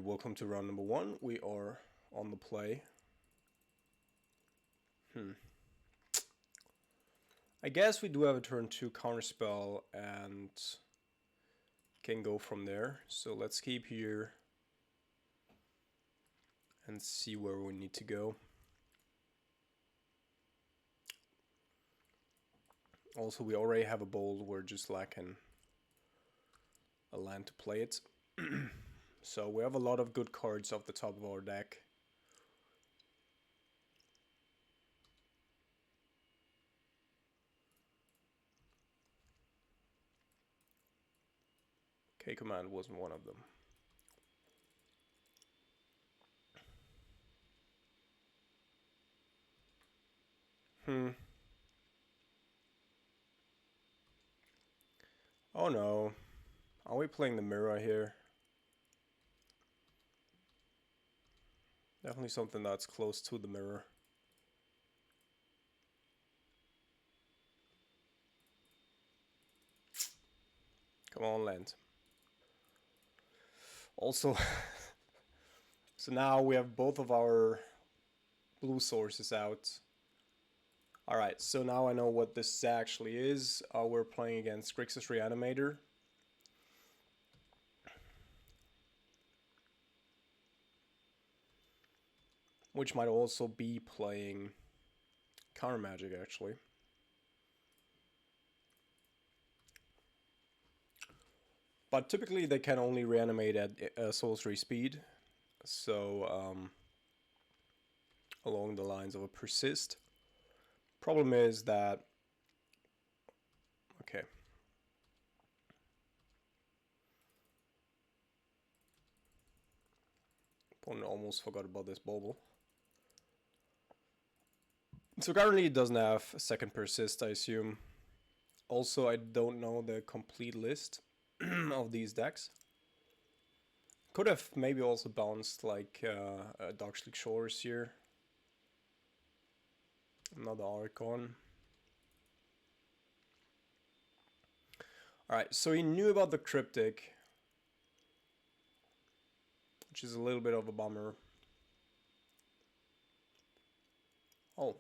welcome to round number 1. We are on the play. I guess we do have a turn 2 counterspell and can go from there. So let's keep here and see where we need to go. Also, we already have a bold, we're just lacking a land to play it. So we have a lot of good cards off the top of our deck. K-Command wasn't one of them. Oh no. Are we playing the mirror here? Definitely something that's close to the mirror. Come on, land. Also, so now we have both of our blue sources out. Alright, so now I know what this actually is. We're playing against Grixis Reanimator. Which might also be playing Counter Magic, actually. But typically they can only reanimate at sorcery speed. So, along the lines of a persist. Problem is that... Okay. Opponent almost forgot about this bauble. So currently it doesn't have a second persist, I assume. Also, I don't know the complete list of these decks. Could have maybe also bounced like Darksleek Shores here. Another Archon. Alright, so he knew about the Cryptic, which is a little bit of a bummer. Oh.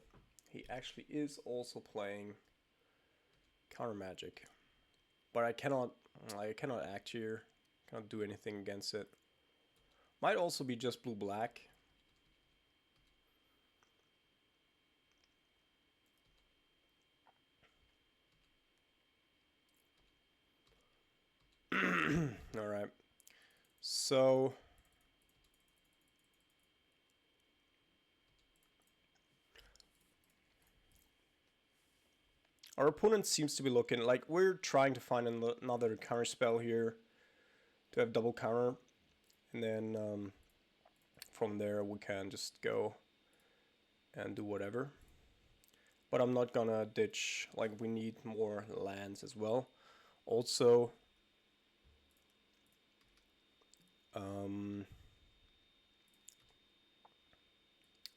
He actually is also playing Counter Magic, but I cannot act here. Cannot do anything against it. Might also be just blue black. All right. So. Our opponent seems to be looking like we're trying to find another counter spell here to have double counter, and then from there we can just go and do whatever. But I'm not gonna ditch, like we need more lands as well. Also,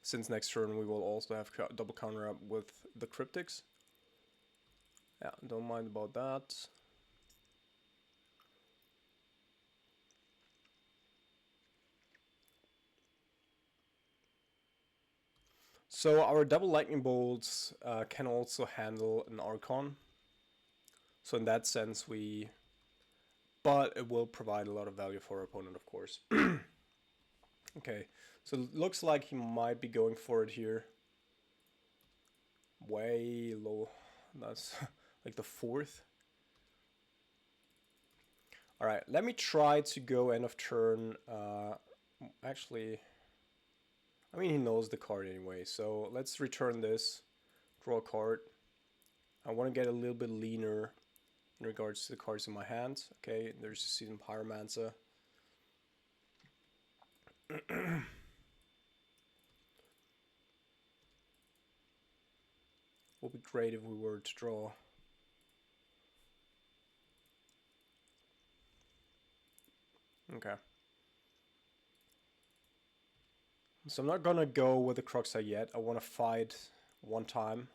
since next turn we will also have double counter up with the Cryptics. Yeah, don't mind about that. So our double lightning bolts can also handle an Archon. So in that sense but it will provide a lot of value for our opponent, of course. Okay, so it looks like he might be going for it here. Way low. That's like the 4th. Alright, let me try to go end of turn. Actually, I mean, he knows the card anyway, so let's return this, draw a card. I want to get a little bit leaner in regards to the cards in my hand. Okay, there's Seasoned Pyromancer. Would be great if we were to draw. Okay. So I'm not gonna go with the Cruxa yet. I want to fight one time.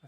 I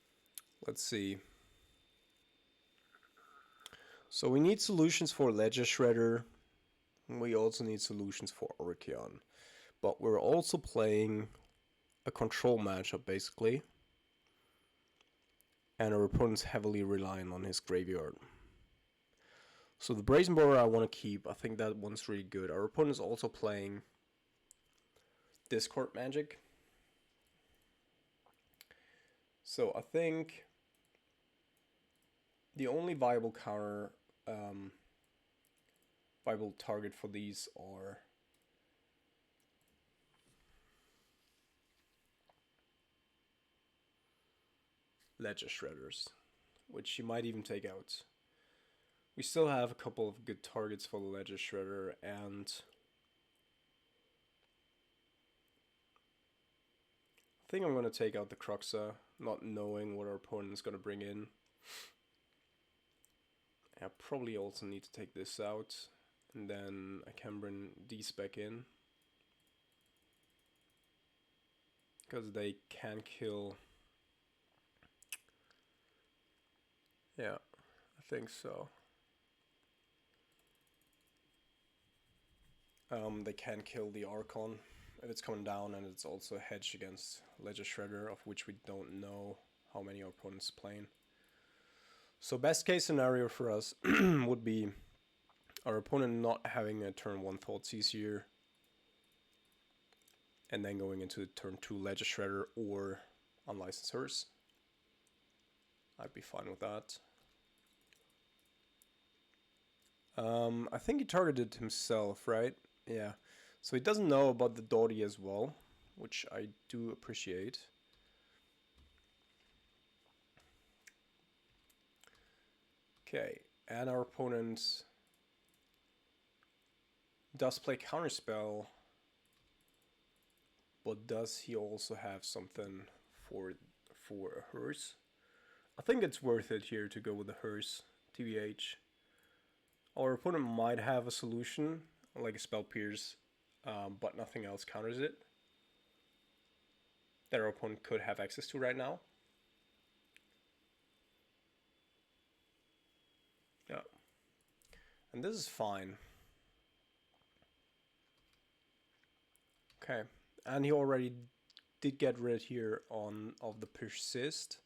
Let's see. So we need solutions for Ledger Shredder. We also need solutions for Archon. But we're also playing a control matchup, basically. And our opponent's heavily relying on his graveyard. So the Brazen Borer I want to keep. I think that one's really good. Our opponent's also playing Discord Magic. So I think the only viable counter, viable target for these are Ledger Shredders, which you might even take out. We still have a couple of good targets for the Ledger Shredder, and I think I'm going to take out the Cruxa, not knowing what our opponent is going to bring in. I probably also need to take this out, and then I can bring these back in, because they can kill. Yeah, I think so. They can kill the Archon if it's coming down, and it's also a hedge against Ledger Shredder, of which we don't know how many our opponents playing. So best case scenario for us would be our opponent not having a turn 1 Thoughtseize here, and then going into turn 2 Ledger Shredder or Unlicensed Hearse. I'd be fine with that. I think he targeted himself, right? Yeah. So he doesn't know about the Dottie as well, which I do appreciate. Okay, and our opponent does play Counterspell, but does he also have something for a Hearse? I think it's worth it here to go with the Hearse, TBH. Our opponent might have a solution, like a Spell Pierce, but nothing else counters it, that our opponent could have access to right now. Yeah. And this is fine. Okay. And he already did get rid here of the Persist.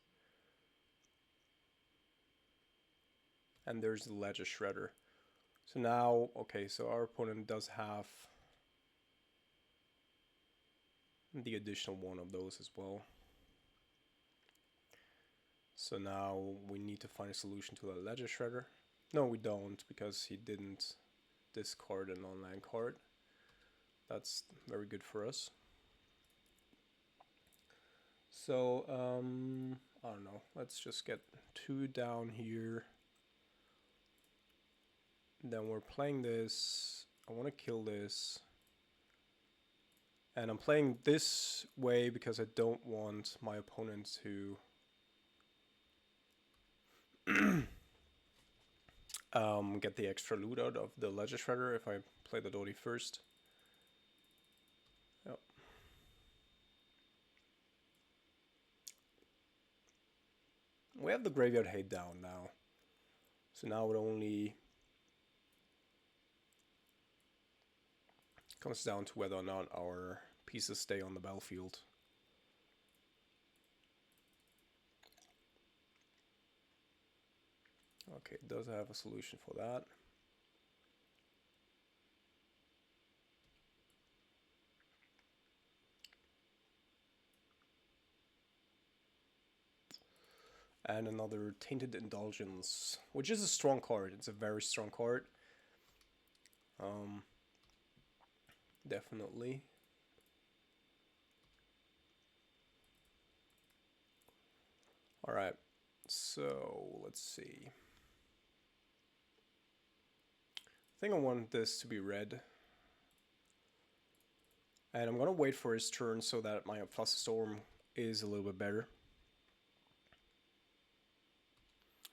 And there's the Ledger Shredder. So now, okay, so our opponent does have the additional one of those as well. So now we need to find a solution to the Ledger Shredder. No, we don't, because he didn't discard a non-land card. That's very good for us. So, I don't know. Let's just get 2 down here. Then we're playing this. I want to kill this. And I'm playing this way because I don't want my opponent to get the extra loot out of the Ledger Shredder if I play the Dottie first. Yep. We have the Graveyard Hate down now. So now it only comes down to whether or not our pieces stay on the battlefield. Okay, it does have a solution for that. And another Tainted Indulgence, which is a strong card. It's a very strong card. Definitely. Alright, so let's see. I think I want this to be red. And I'm gonna wait for his turn so that my Fluster Storm is a little bit better.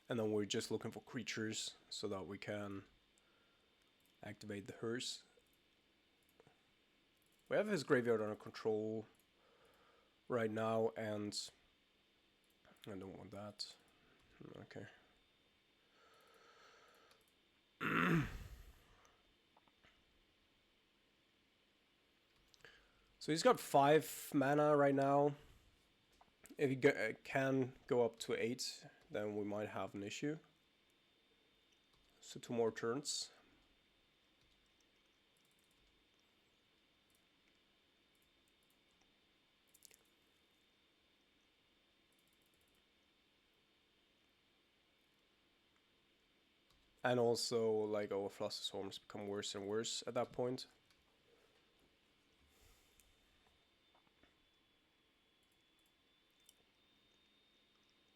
And then we're just looking for creatures so that we can activate the Hearse. We have his graveyard under control right now, and I don't want that. Okay. So he's got 5 mana right now. If he can go up to 8, then we might have an issue. So 2 more turns. And also, like, our Fluster Storms become worse and worse at that point.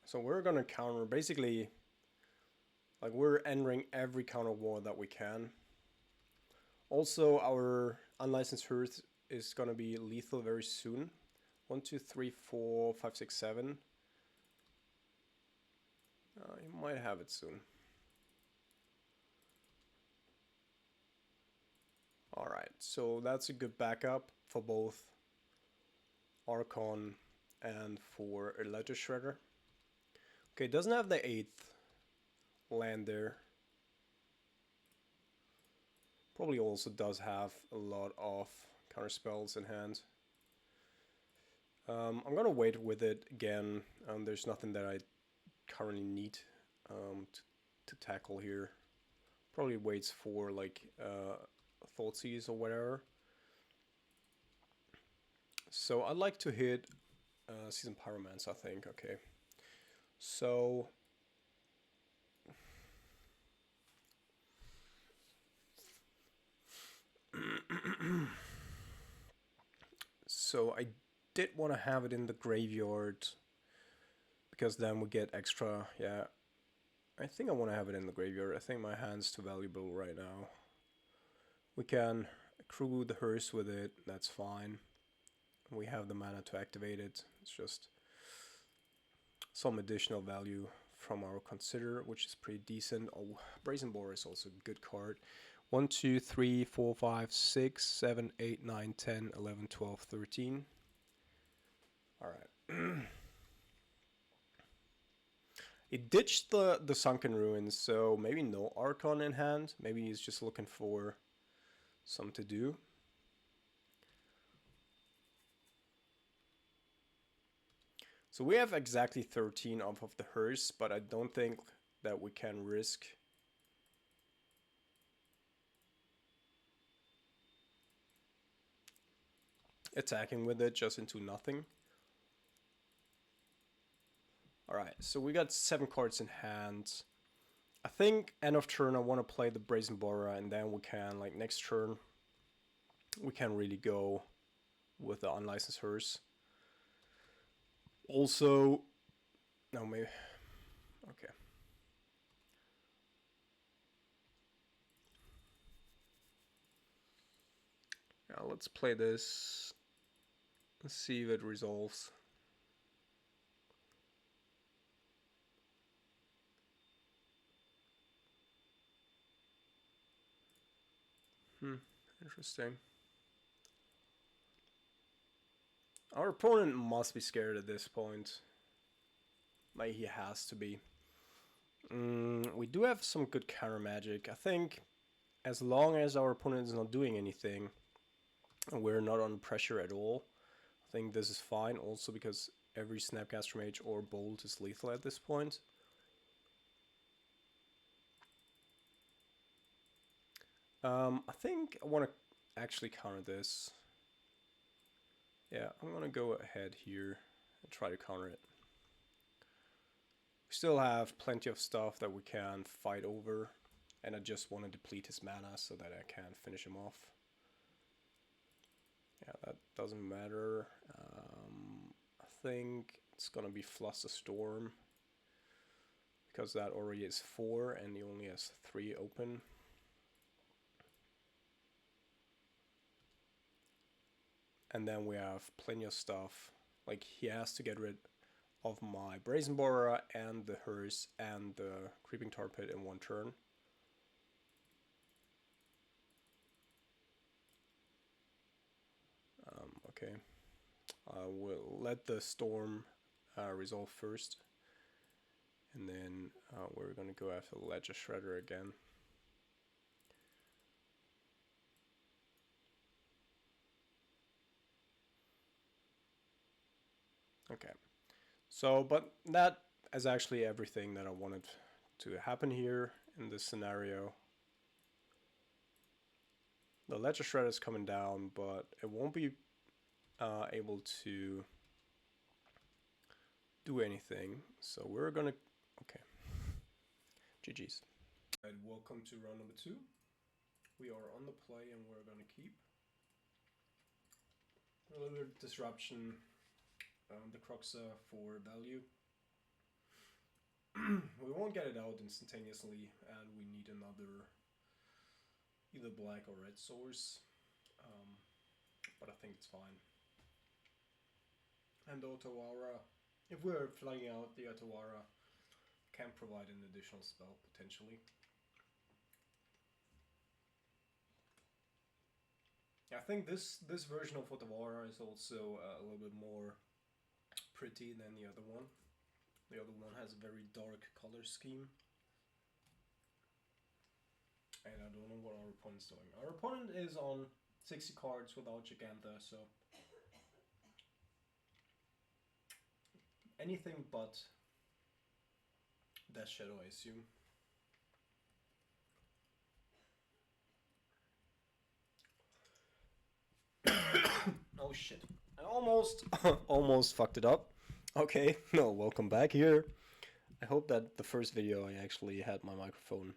So we're gonna counter, basically, like, we're entering every counter war that we can. Also, our Unlicensed Hearth is gonna be lethal very soon. 1, 2, 3, 4, 5, 6, 7. You might have it soon. Alright, so that's a good backup for both Archon and for a Ledger Shredder. Okay, doesn't have the 8th land there. Probably also does have a lot of counter spells in hand. I'm gonna wait with it again. There's nothing that I currently need to tackle here. Probably waits for like Thoughtseize or whatever. So I'd like to hit Seasoned Pyromance, I think. Okay. So so I did want to have it in the graveyard because then we get extra. Yeah, I think I want to have it in the graveyard. I think my hand's too valuable right now. We can accrue the hearse with it. That's fine. We have the mana to activate it. It's just some additional value from our Consider, which is pretty decent. Oh, Brazen Boar is also a good card. 1, 2, 3, 4, 5, 6, 7, 8, 9, 10, 11, 12, 13. Alright. It ditched the Sunken Ruins, so maybe no Archon in hand. Maybe he's just looking for some to do. So we have exactly 13 off of the hearse, but I don't think that we can risk attacking with it just into nothing. Alright, so we got 7 cards in hand. I think end of turn I want to play the Brazen Borer, and then we can, like, next turn, we can really go with the Unlicensed Hearse. Also, no, maybe, okay. Yeah, let's play this. Let's see if it resolves. Interesting. Our opponent must be scared at this point. Like, he has to be. We do have some good counter magic. I think as long as our opponent is not doing anything, and we're not under pressure at all, I think this is fine. Also because every Snapcaster Mage or Bolt is lethal at this point. I think I want to actually counter this. Yeah, I'm gonna go ahead here and try to counter it. We still have plenty of stuff that we can fight over, and I just want to deplete his mana so that I can finish him off. Yeah, that doesn't matter. I think it's gonna be Fluster Storm, because that already is 4 and he only has 3 open. And then we have plenty of stuff. Like, he has to get rid of my Brazen Borer and the Hearse and the Creeping Tar Pit in 1 turn. Okay. We'll let the Storm resolve first. we're gonna go after the Ledger Shredder again. Okay, so but that is actually everything that I wanted to happen here in this scenario. The Ledger Shredder is coming down, but it won't be able to do anything. So we're gonna, okay, GG's. And welcome to round number 2. We are on the play and we're gonna keep. A little bit of disruption, the Croxa for value. We won't get it out instantaneously, and we need another either black or red source, but I think it's fine. And the Otawara, if we're flying out, the Otawara can provide an additional spell potentially. I think this version of Otawara is also a little bit more pretty than the other one. The other one has a very dark color scheme. And I don't know what our opponent's doing. Our opponent is on 60 cards without Gigantha, so anything but Death Shadow, I assume. Oh shit. I almost fucked it up. Okay, no, welcome back here. I hope that the first video I actually had my microphone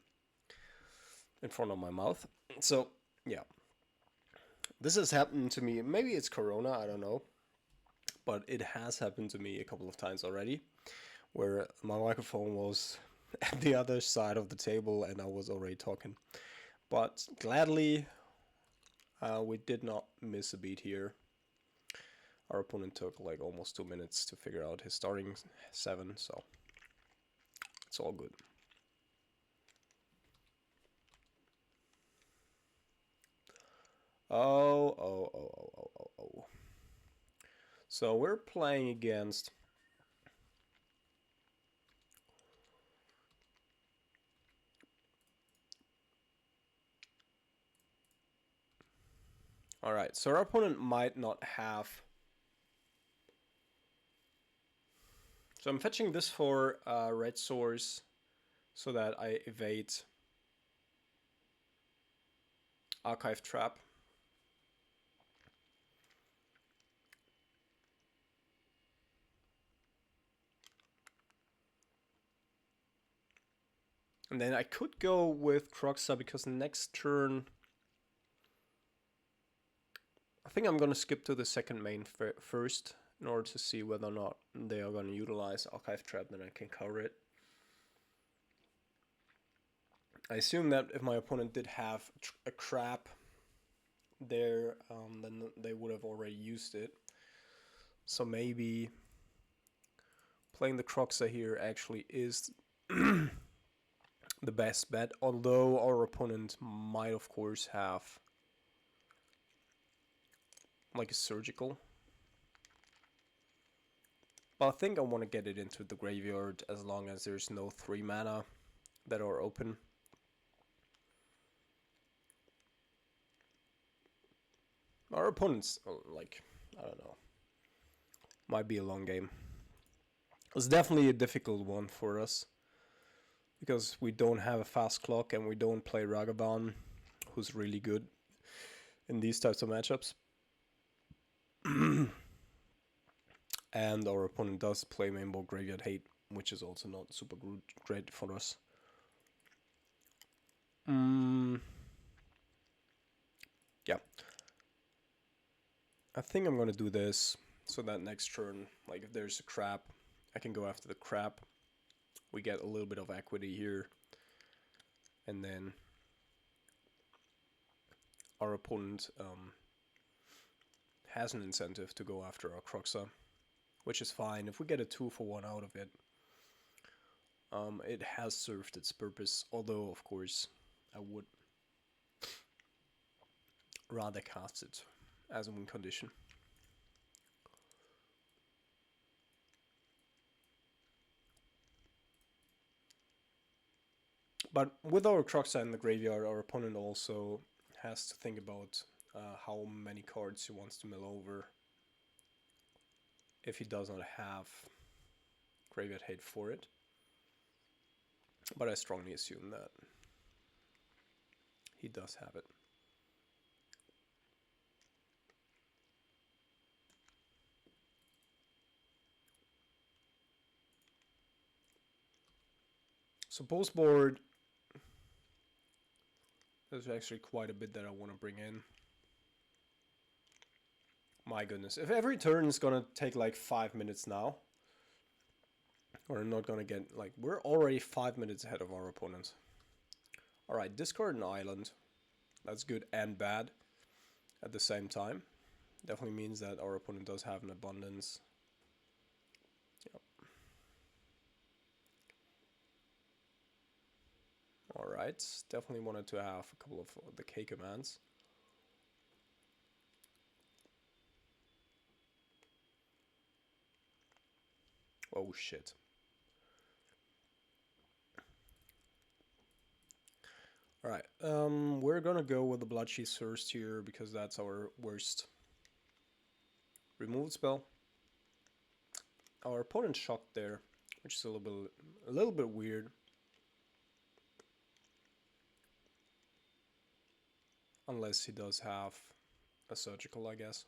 in front of my mouth. So, yeah. This has happened to me. Maybe it's Corona, I don't know. But it has happened to me a couple of times already, where my microphone was at the other side of the table and I was already talking. But gladly, we did not miss a beat here. Our opponent took like almost 2 minutes to figure out his starting 7, so it's all good. Oh. So we're playing against alright, so our opponent might not have. So I'm fetching this for red source so that I evade Archive Trap. And then I could go with Croxa because next turn I think I'm gonna skip to the second main first in order to see whether or not they are gonna utilize Archive Trap, then I can cover it. I assume that if my opponent did have a trap there, then they would have already used it. So maybe playing the Croxa here actually is the best bet, although our opponent might of course have like a surgical. But I think I want to get it into the graveyard as long as there's no 3 mana that are open. Our opponent's like, I don't know, might be a long game. It's definitely a difficult one for us because we don't have a fast clock and we don't play Ragavan, who's really good in these types of matchups. And our opponent does play Mainbow Graveyard Hate, which is also not super great for us. Yeah. I think I'm gonna do this so that next turn, like if there's a crap, I can go after the crap. We get a little bit of equity here. And then our opponent has an incentive to go after our Croxa, which is fine. If we get a 2-for-1 out of it, it has served its purpose, although of course I would rather cast it as a win condition. But with our Croxa in the graveyard, our opponent also has to think about how many cards he wants to mill over if he does not have graveyard hate for it. But I strongly assume that he does have it. So post board, there's actually quite a bit that I want to bring in. My goodness, if every turn is gonna take like 5 minutes now, we're not gonna get, like, we're already 5 minutes ahead of our opponent. Alright, discard an island. That's good and bad at the same time. Definitely means that our opponent does have an abundance. Yep. Alright, definitely wanted to have a couple of the K commands. Oh shit. Alright, we're gonna go with the Bloodshie's first here because that's our worst removal spell. Our opponent shocked there, which is a little bit weird. Unless he does have a surgical, I guess.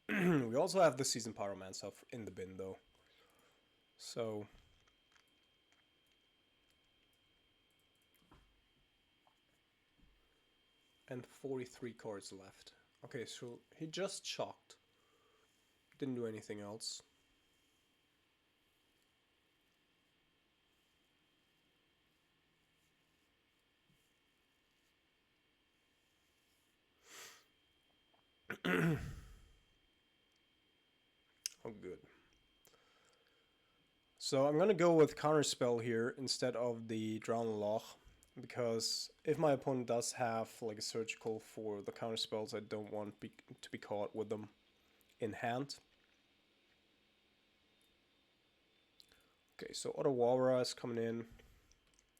We also have the Seasoned Pyromancer in the bin though. So and 43 cards left. Okay, so he just shocked. Didn't do anything else. Oh, good. So I'm gonna go with Counterspell here instead of the Drown Loch, because if my opponent does have like a surgical for the counterspells, I don't want to be caught with them in hand. Okay, so Otawara is coming in,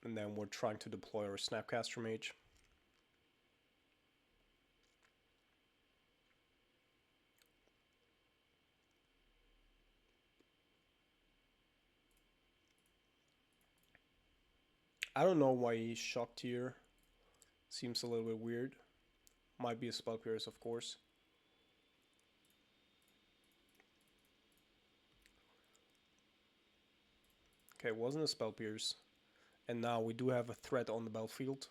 and then we're trying to deploy our Snapcaster Mage. I don't know why he's shocked here. Seems a little bit weird. Might be a Spell Pierce, of course. Okay, it wasn't a Spell Pierce. And now we do have a threat on the battlefield.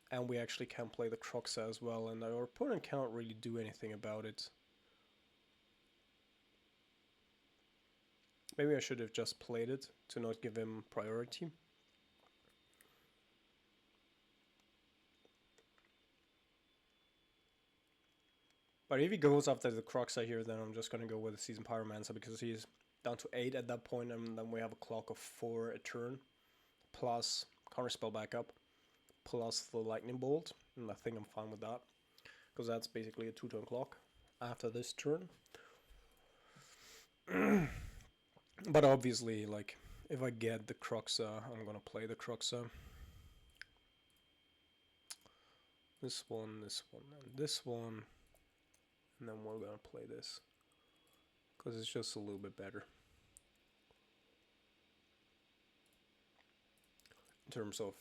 And we actually can play the Croxa as well, and our opponent cannot really do anything about it. Maybe I should have just played it to not give him priority. But if he goes after the Croxa here, then I'm just going to go with the Seasoned Pyromancer because he's down to 8 at that point, and then we have a clock of 4 a turn, plus Counterspell backup, plus the Lightning Bolt, and I think I'm fine with that, because that's basically a 2-turn clock after this turn. But obviously, like, if I get the Croxa, I'm going to play the Croxa. This one, and this one. And then we're gonna play this because it's just a little bit better in terms of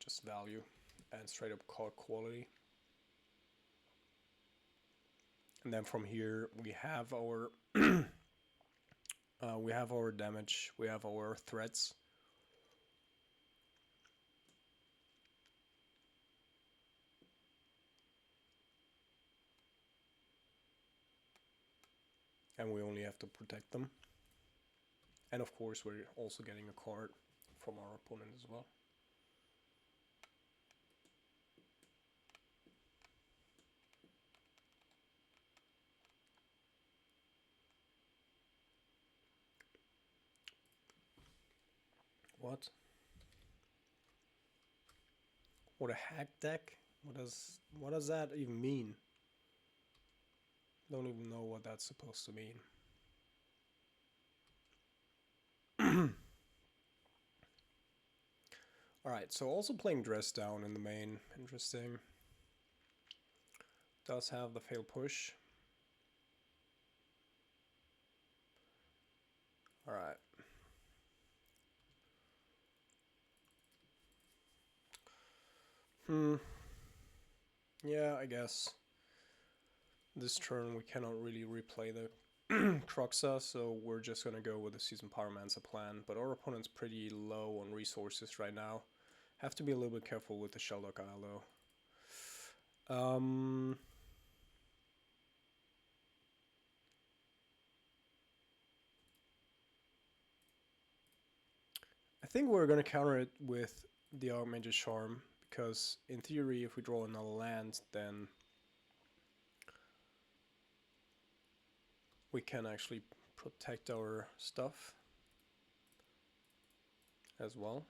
just value and straight up card quality. And then from here we have our damage, we have our threats. And we only have to protect them. And of course we're also getting a card from our opponent as well. What? What a hack deck? What does that even mean? Don't even know what that's supposed to mean. Alright, so also playing Dress Down in the main. Interesting. Does have the fail push. Alright. Yeah, I guess. This turn we cannot really replay the Croxa, so we're just gonna go with the Season Pyromancer plan. But our opponent's pretty low on resources right now. Have to be a little bit careful with the Sheldock Isle though. I think we're gonna counter it with the Archmage's Charm, because in theory if we draw another land then we can actually protect our stuff as well.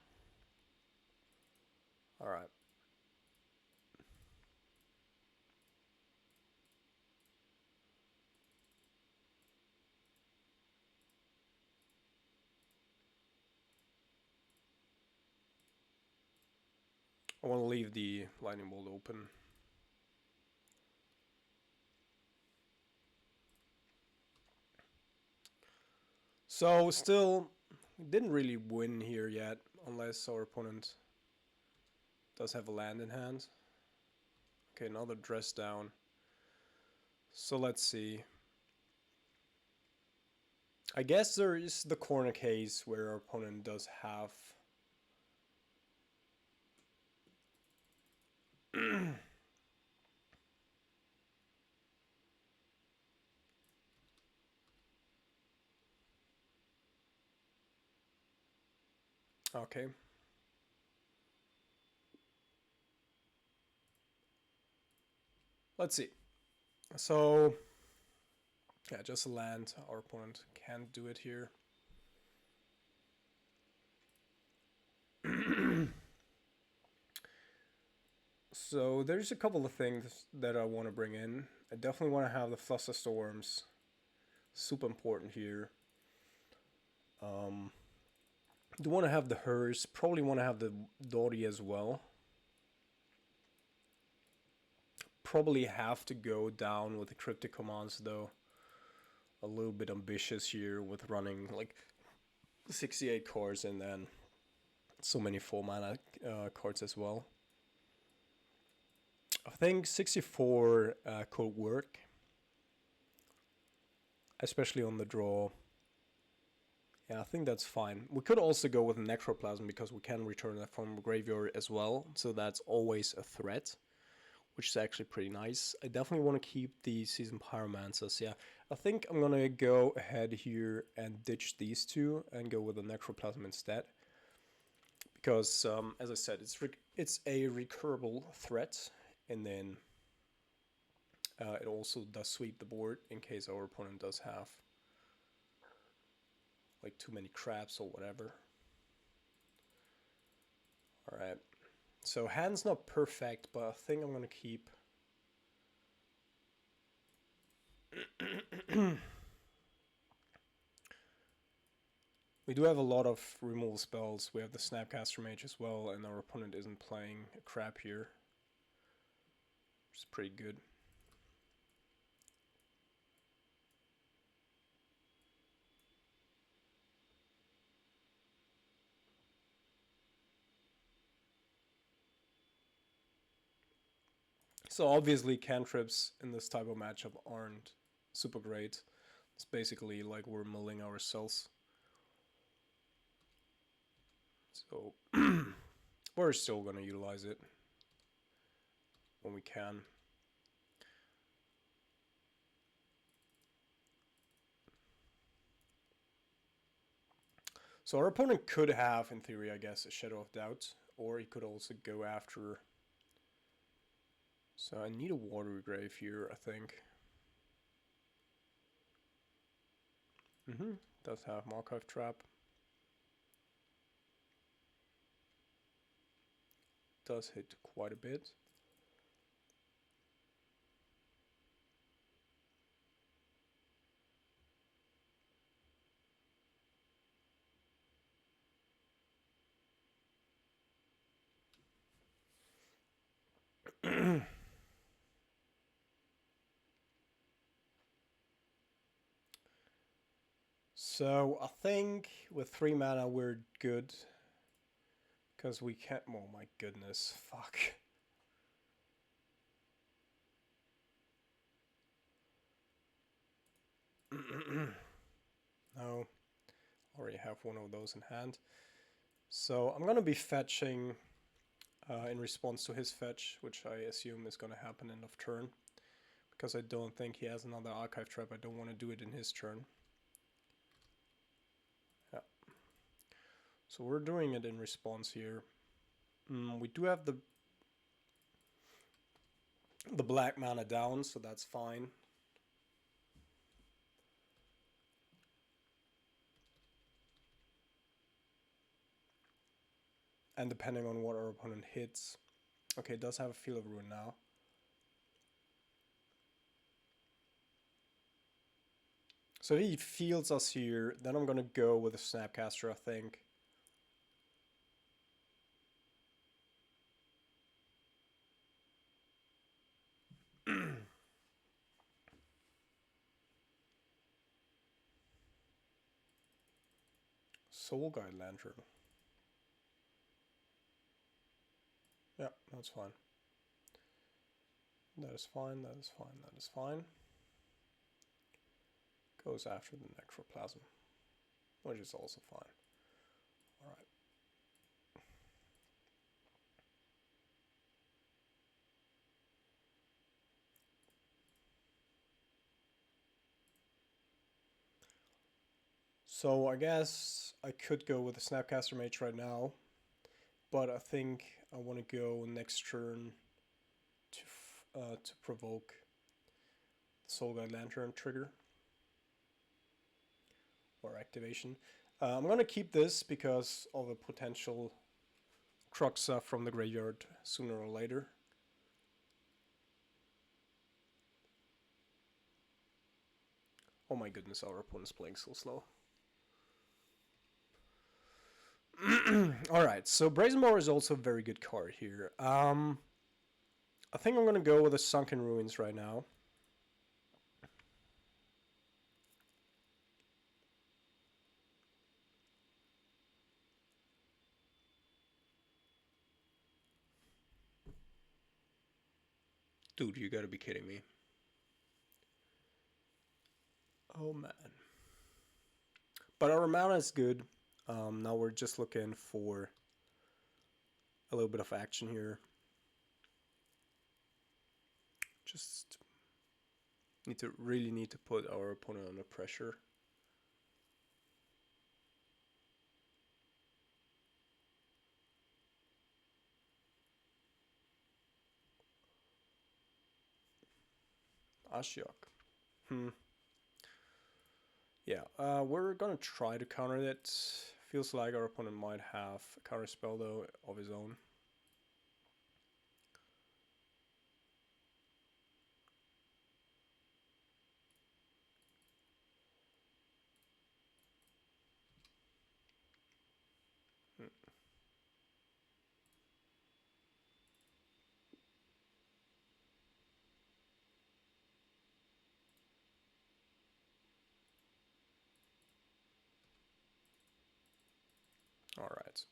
Alright. I want to leave the lightning bolt open. So still didn't really win here yet, unless our opponent does have a land in hand. Okay, another Dress Down. So let's see. I guess there is the corner case where our opponent does have okay. Let's see. So yeah, just a land. Our opponent can't do it here. So there's a couple of things that I want to bring in. I definitely want to have the Flusterstorms. Super important here. Do want to have the Hers. Probably want to have the Dottie as well. Probably have to go down with the Cryptic Commands though. A little bit ambitious here with running like 68 cards and then so many 4 mana cards as well. I think 64 could work, especially on the draw. Yeah, I think that's fine. We could also go with Necroplasm because we can return that from the graveyard as well, so that's always a threat, which is actually pretty nice. I definitely want to keep the Season Pyromancers. Yeah, I think I'm gonna go ahead here and ditch these two and go with the Necroplasm instead. Because, as I said, it's a recurable threat, and then it also does sweep the board in case our opponent does have like too many traps or whatever. Alright, so hand's not perfect, but I think I'm gonna keep we do have a lot of removal spells. We have the Snapcaster Mage as well, and our opponent isn't playing a crap here, which is pretty good. So obviously cantrips in this type of matchup aren't super great. It's basically like we're milling ourselves. So we're still gonna utilize it when we can. So our opponent could have, in theory, I guess, a Shadow of Doubt, or he could also go after. So I need a Watery Grave here, I think. Does have Markov Trap. Does hit quite a bit. So I think with 3 mana we're good. Because we can't... Oh my goodness, fuck. No, already have one of those in hand. So I'm gonna be fetching in response to his fetch, which I assume is gonna happen end of turn. Because I don't think he has another archive trap, I don't want to do it in his turn. Yeah. So we're doing it in response here. We do have the black mana down, so that's fine. And depending on what our opponent hits. Okay, it does have a Field of Ruin now. So he fields us here, then I'm gonna go with a Snapcaster, I think. Soul Guide Lantern. Yeah, that's fine. That is fine, that is fine, that is fine. Goes after the Necroplasm, which is also fine. Alright. So I guess I could go with the Snapcaster Mage right now, but I think I want to go next turn to provoke the Soul Guide Lantern trigger or activation. I'm gonna keep this because of a potential Cruxa from the graveyard sooner or later. Oh my goodness, our opponent's playing so slow. Alright, so Brazen Moor is also a very good card here. I think I'm gonna go with the Sunken Ruins right now. Dude, you gotta be kidding me. Oh man. But our mana is good. Now we're just looking for a little bit of action here. Just really need to put our opponent under pressure. Ashiok. Yeah, we're gonna try to counter it. Feels like our opponent might have a counter spell though of his own. Alright.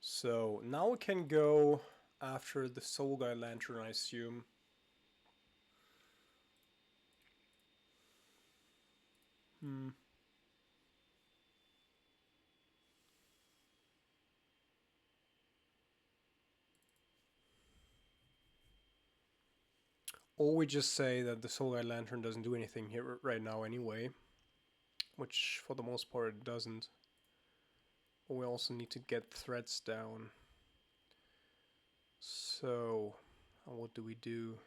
So now we can go after the Soul Guide Lantern, I assume. Or we just say that the Soul Guide Lantern doesn't do anything here right now anyway. Which for the most part it doesn't. But we also need to get threats down. So, what do we do?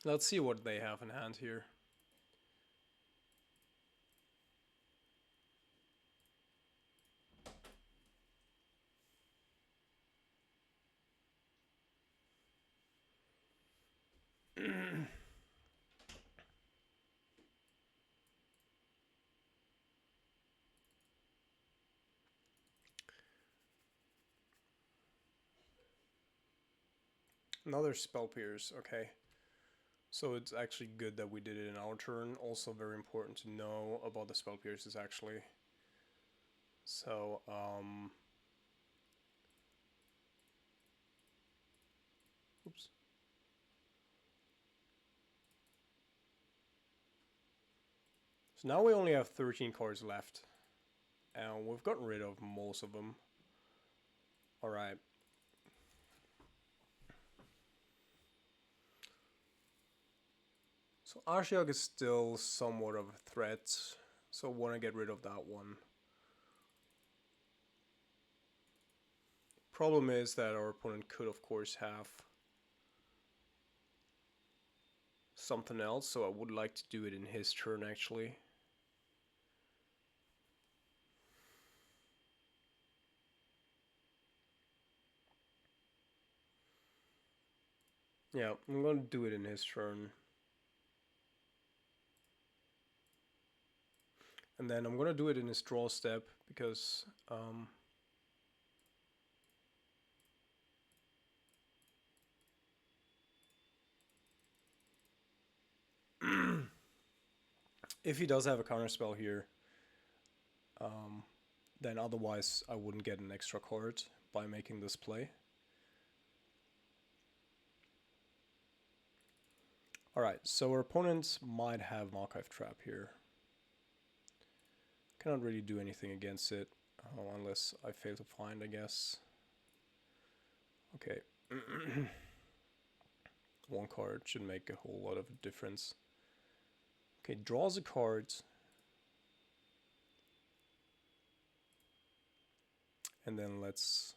Let's see what they have in hand here. Another Spell Pierce, okay. So it's actually good that we did it in our turn. Also very important to know about the Spell Pierces actually. So, oops. So now we only have 13 cards left. And we've gotten rid of most of them. Alright. So Ashiok is still somewhat of a threat. So I want to get rid of that one. Problem is that our opponent could of course have something else. So I would like to do it in his turn actually. Yeah, I'm going to do it in his turn. And then I'm going to do it in his draw step because if he does have a counterspell here, then otherwise I wouldn't get an extra card by making this play. Alright, so our opponent might have an Archive Trap here. Cannot really do anything against it, unless I fail to find, I guess. Okay. One card should make a whole lot of difference. Okay, draws a card. And then let's...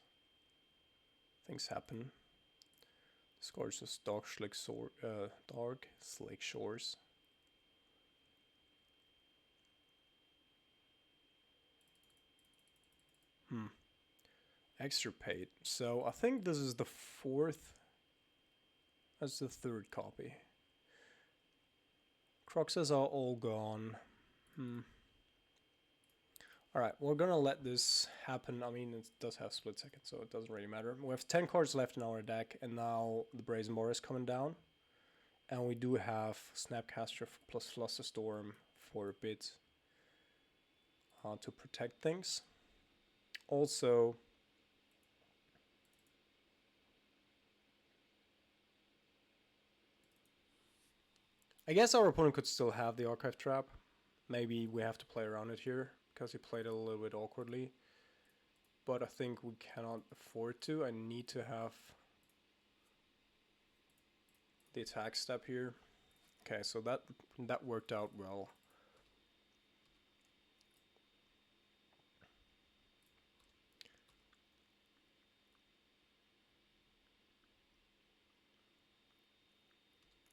things happen. This card is just Dark Slake Shores. Extirpate. So I think this is the fourth. That's the third copy. Cruxes are all gone. Alright, we're gonna let this happen. I mean, it does have split second, so it doesn't really matter. We have 10 cards left in our deck, and now the Brazen Boar is coming down. And we do have Snapcaster plus Flusterstorm for a bit to protect things. Also, I guess our opponent could still have the Archive Trap. Maybe we have to play around it here, because he played it a little bit awkwardly. But I think we cannot afford to. I need to have the attack step here. Okay, so that worked out well.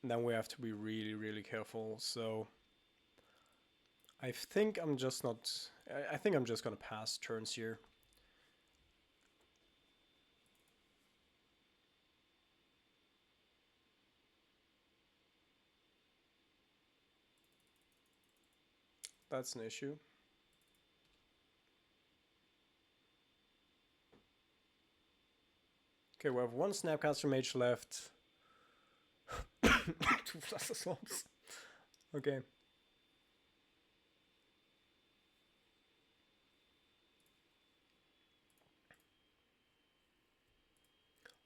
And then we have to be really, really careful. So I think I'm just not... I think I'm just gonna pass turns here. That's an issue. Okay, we have one Snapcaster Mage left. 2 Fluster Swamps. Okay.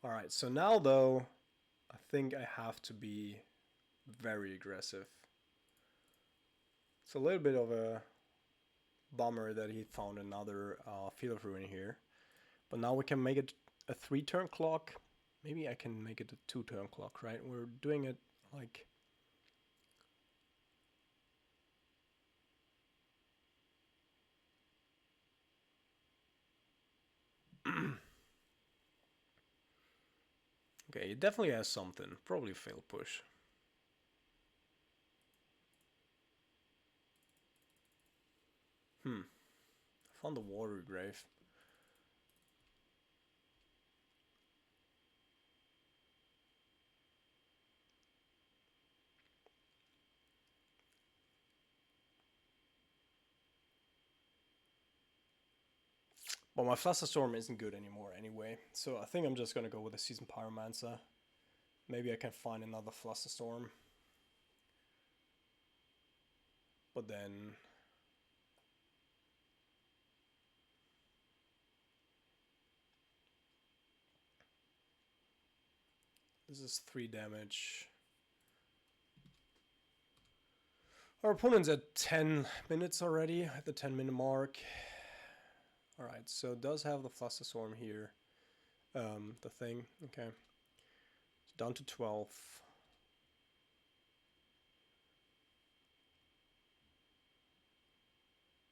Alright, so now though, I think I have to be very aggressive. It's a little bit of a bummer that he found another Field of Ruin here. But now we can make it a 3-turn clock. Maybe I can make it a 2-turn clock, right? We're doing it like... Okay, it definitely has something. Probably fail push. I found the Water Grave. Well, my Flusterstorm isn't good anymore anyway, so I think I'm just gonna go with a Seasoned Pyromancer. Maybe I can find another Flusterstorm. But then... This is 3 damage. Our opponent's at 10 minutes already, at the 10-minute mark. Alright, so it does have the Flusterstorm here. The thing, okay. It's down to 12.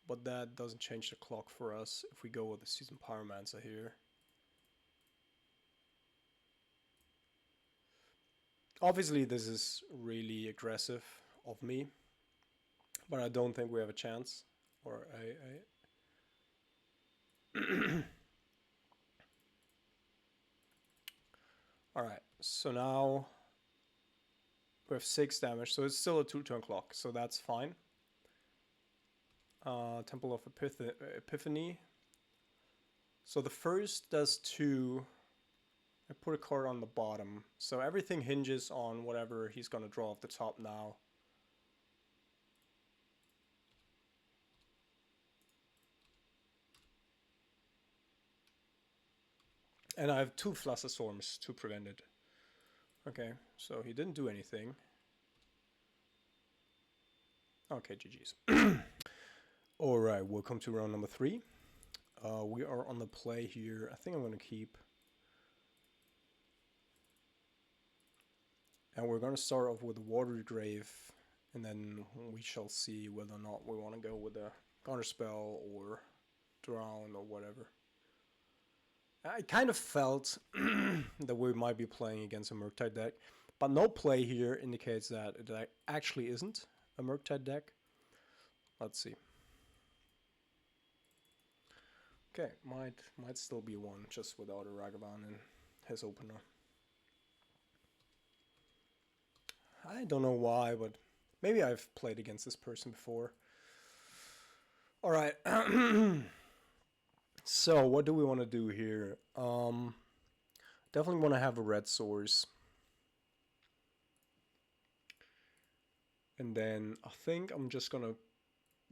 But that doesn't change the clock for us if we go with the Seasoned Pyromancer here. Obviously this is really aggressive of me, but I don't think we have a chance. Or Alright, so now we have 6 damage, so it's still a 2-turn clock, so that's fine. Temple of Epiphany. So the first does 2. I put a card on the bottom. So everything hinges on whatever he's going to draw off the top now. And I have 2 Flusterstorms to prevent it. Okay, so he didn't do anything. Okay, GG's. Alright, welcome to round number 3. We are on the play here. I think I'm going to keep. And we're going to start off with a Watery Grave. And then we shall see whether or not we want to go with a Counterspell or Drown or whatever. I kind of felt that we might be playing against a Murktide deck. But no play here indicates that it actually isn't a Murktide deck. Let's see. Okay, might still be one just without a Ragavan in his opener. I don't know why, but maybe I've played against this person before. Alright. So, what do we want to do here? Definitely want to have a red source. And then I think I'm just gonna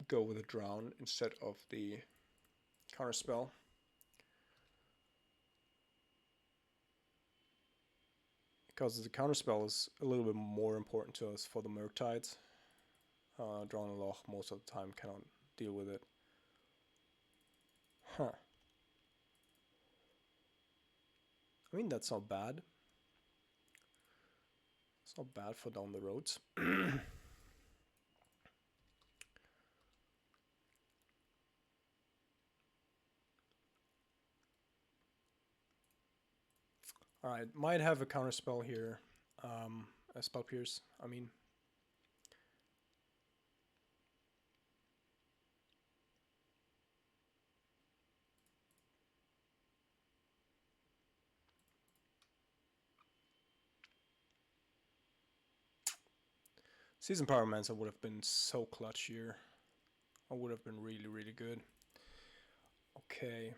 go with a Drown instead of the Counterspell. Because the Counterspell is a little bit more important to us for the Murktide. Drown and Loch most of the time cannot deal with it. Huh. I mean, that's not bad. It's not bad for down the roads. Alright, might have a Counterspell here. A Spell Pierce, I mean. Seasoned Pyromancer would have been so clutch here. I would have been really, really good. Okay.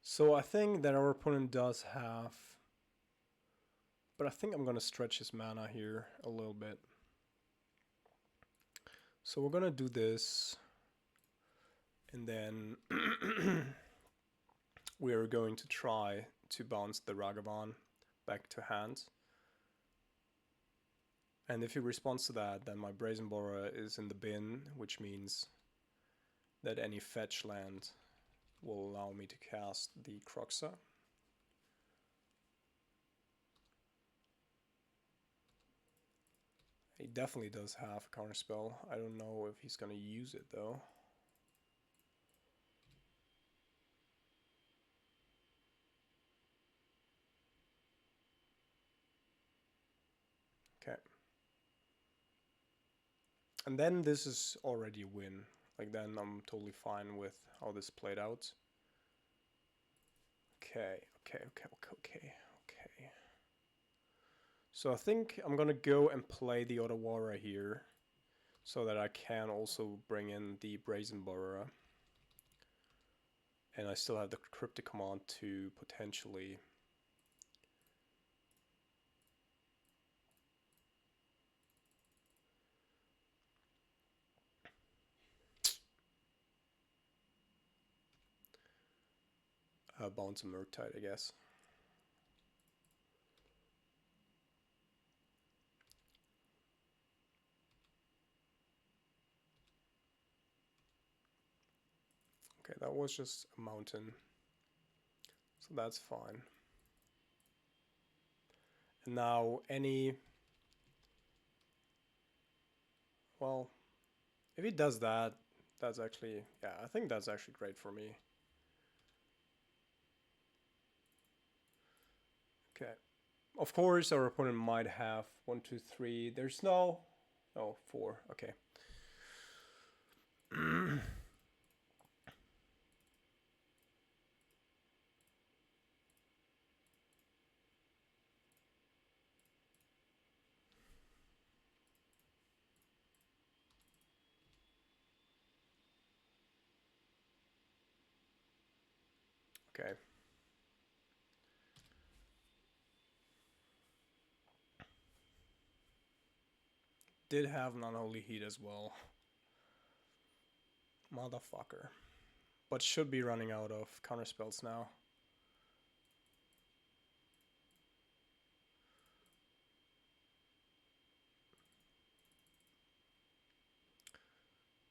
So I think that our opponent does have... But I think I'm going to stretch his mana here a little bit. So we're going to do this. And then we are going to try to bounce the Ragavan back to hand. And if he responds to that, then my Brazen Borer is in the bin, which means that any fetch land will allow me to cast the Croxa. He definitely does have a Counterspell. I don't know if he's going to use it though. Okay. And then this is already a win. Like then I'm totally fine with how this played out. Okay. So I think I'm gonna go and play the Otawara here. so that I can also bring in the Brazen Borera. And I still have the cryptic command to potentially bounce a Murktide, I guess. Okay, that was just a mountain, so that's fine. And now any... Well, if he does that, that's actually... Yeah, I think that's actually great for me. Okay. Of course, our opponent might have 1, 2, 3. There's no... Oh, 4. Okay. Okay. Did have non-holy heat as well. Motherfucker. But should be running out of counter spells now.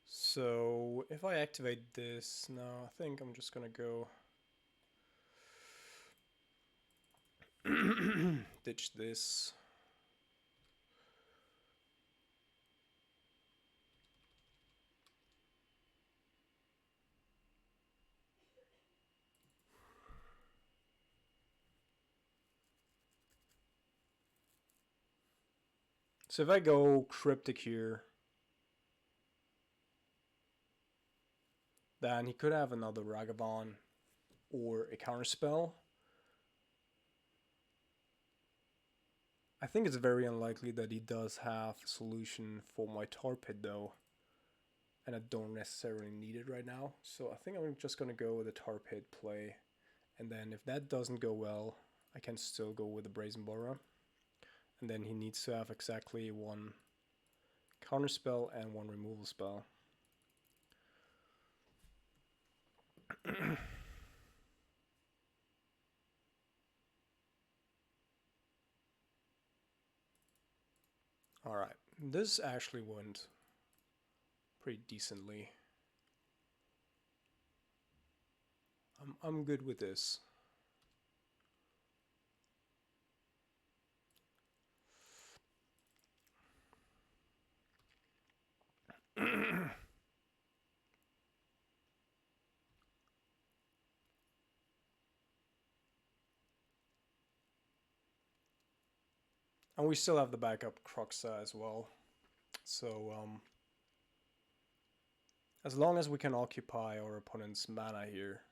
So if I activate this now, I think I'm just gonna go ditch this. So if I go cryptic here, then he could have another Ragavan or a counterspell. I think it's very unlikely that he does have a solution for my tar pit though. And I don't necessarily need it right now. So I think I'm just gonna go with a tar pit play. And then if that doesn't go well, I can still go with the Brazen Borera. And then he needs to have exactly one counterspell and one removal spell. Alright, this actually went pretty decently. I'm good with this. And we still have the backup Croxa as well. So, as long as we can occupy our opponent's mana here.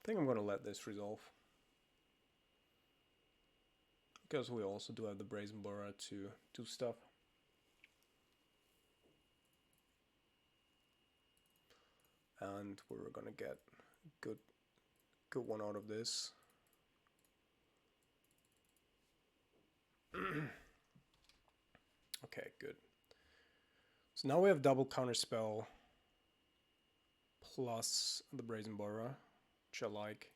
I think I'm going to let this resolve. Because we also do have the Brazen Borera to do stuff. And we're going to get a good one out of this. Okay, good. So now we have double counterspell plus the Brazen Borera, which I like,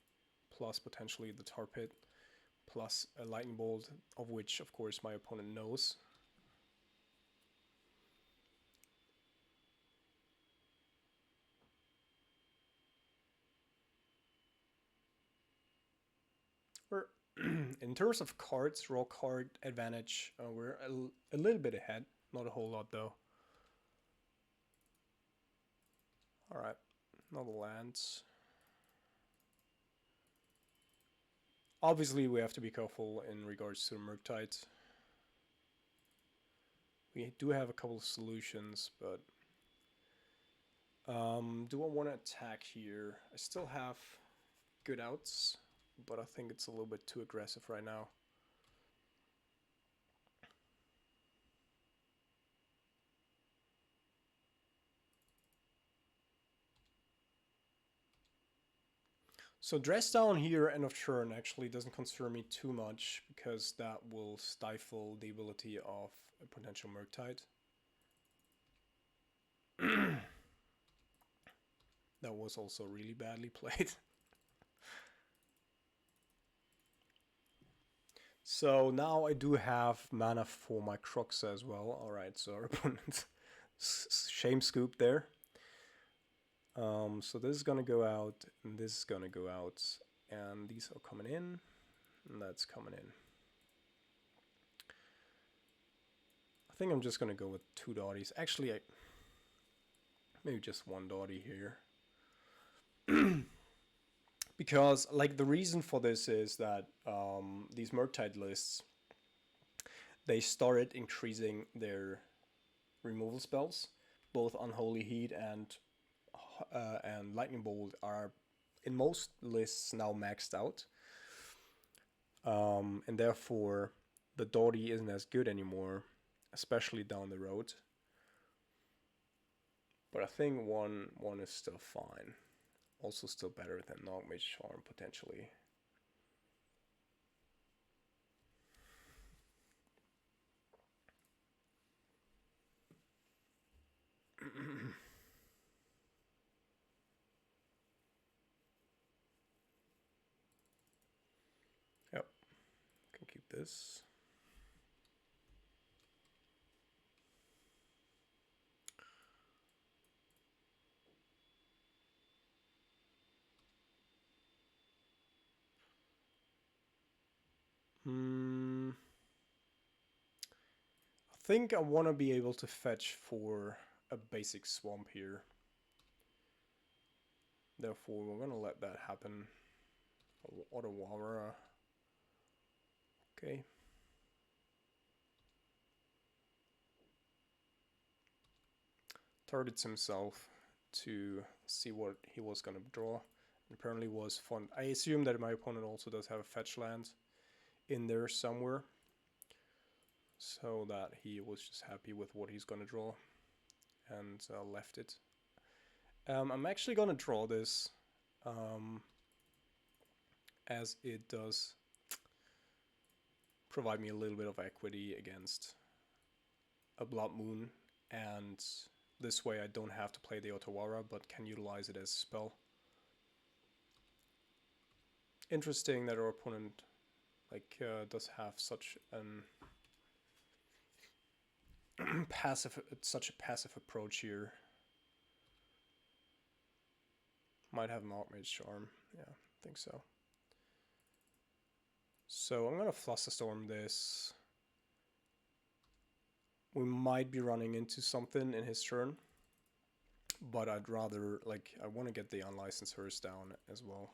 plus potentially the Tar Pit, plus a Lightning Bolt, of which, of course, my opponent knows. We're in terms of cards, raw card advantage, we're a little bit ahead. Not a whole lot, though. Alright, another lands. Obviously, we have to be careful in regards to the Murktide. We do have a couple of solutions, but... do I want to attack here? I still have good outs, but I think it's a little bit too aggressive right now. So dress down here end of turn actually doesn't concern me too much, because that will stifle the ability of a potential Murktide. That was also really badly played. So now I do have mana for my Croxa as well. Alright, so our opponent shame scoop there. So this is gonna go out, and this is gonna go out, and these are coming in, and that's coming in. I think I'm just gonna go with 2 dotties. Actually, maybe just 1 dotty here. Because, like, the reason for this is that these Murktide lists, they started increasing their removal spells. Both Unholy Heat and Lightning Bolt are in most lists now maxed out. And therefore, the Dottie isn't as good anymore, especially down the road. But I think one is still fine. Also still better than Nogmage Charm, potentially. Yep, can keep this. I think I want to be able to fetch for a basic swamp here. Therefore, we're going to let that happen. Otawara. Okay. Targets himself to see what he was going to draw. Apparently was fun. I assume that my opponent also does have a fetch land in there somewhere, so that he was just happy with what he's gonna draw and left it. I'm actually gonna draw this as it does provide me a little bit of equity against a Blood Moon, and this way I don't have to play the Otawara but can utilize it as a spell. Interesting that our opponent does have such an such a passive approach here. Might have Nogmage Charm. Yeah, I think so. So I'm gonna Flusterstorm this. We might be running into something in his turn, but I'd rather, I want to get the Unlicensed Hearse down as well.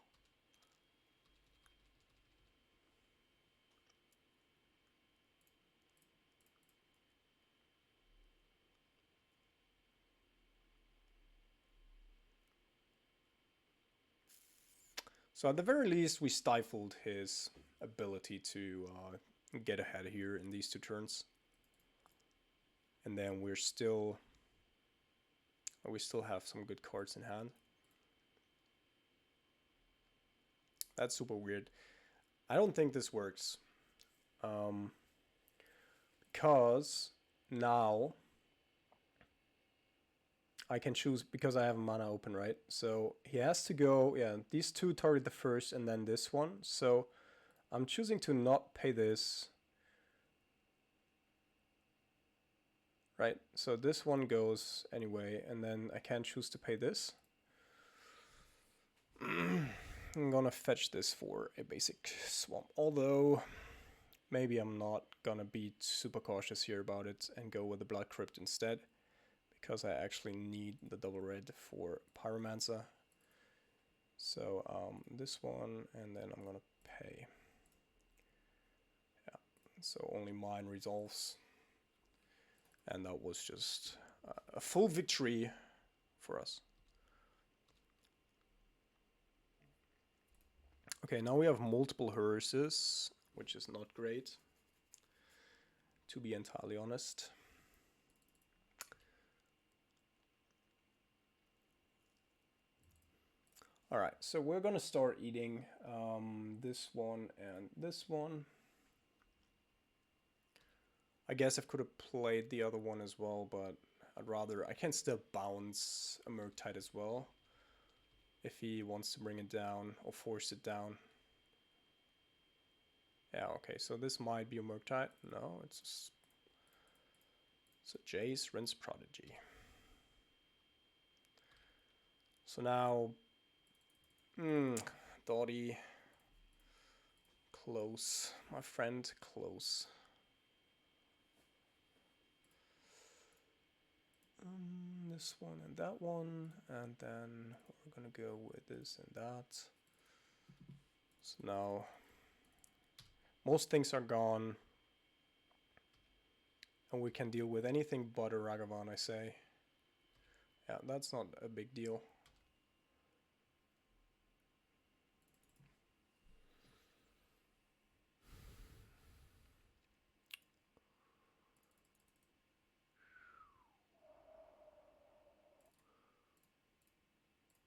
So at the very least, we stifled his ability to get ahead here in these 2 turns. And then we still have some good cards in hand. That's super weird. I don't think this works. Because now I can choose, because I have mana open, right? So he has to go, yeah, these 2 target the first and then this one. So I'm choosing to not pay this. Right, so this one goes anyway, and then I can choose to pay this. I'm gonna fetch this for a basic swamp, although maybe I'm not gonna be super cautious here about it and go with the Blood Crypt instead, because I actually need the double red for Pyromancer. So this one, and then I'm gonna pay. Yeah, so only mine resolves. And that was just a full victory for us. Okay, now we have multiple hearses, which is not great, to be entirely honest. Alright, so we're gonna start eating this one and this one. I guess I could have played the other one as well, but I'd rather... I can still bounce a Murktide as well, if he wants to bring it down or force it down. Yeah, okay, so this might be a Murktide. No, it's a Jace Rinse Prodigy. So now... Dottie... Close. My friend, close. This one and that one, and then we're gonna go with this and that. So now most things are gone, and we can deal with anything but a Ragavan, I say. Yeah, that's not a big deal.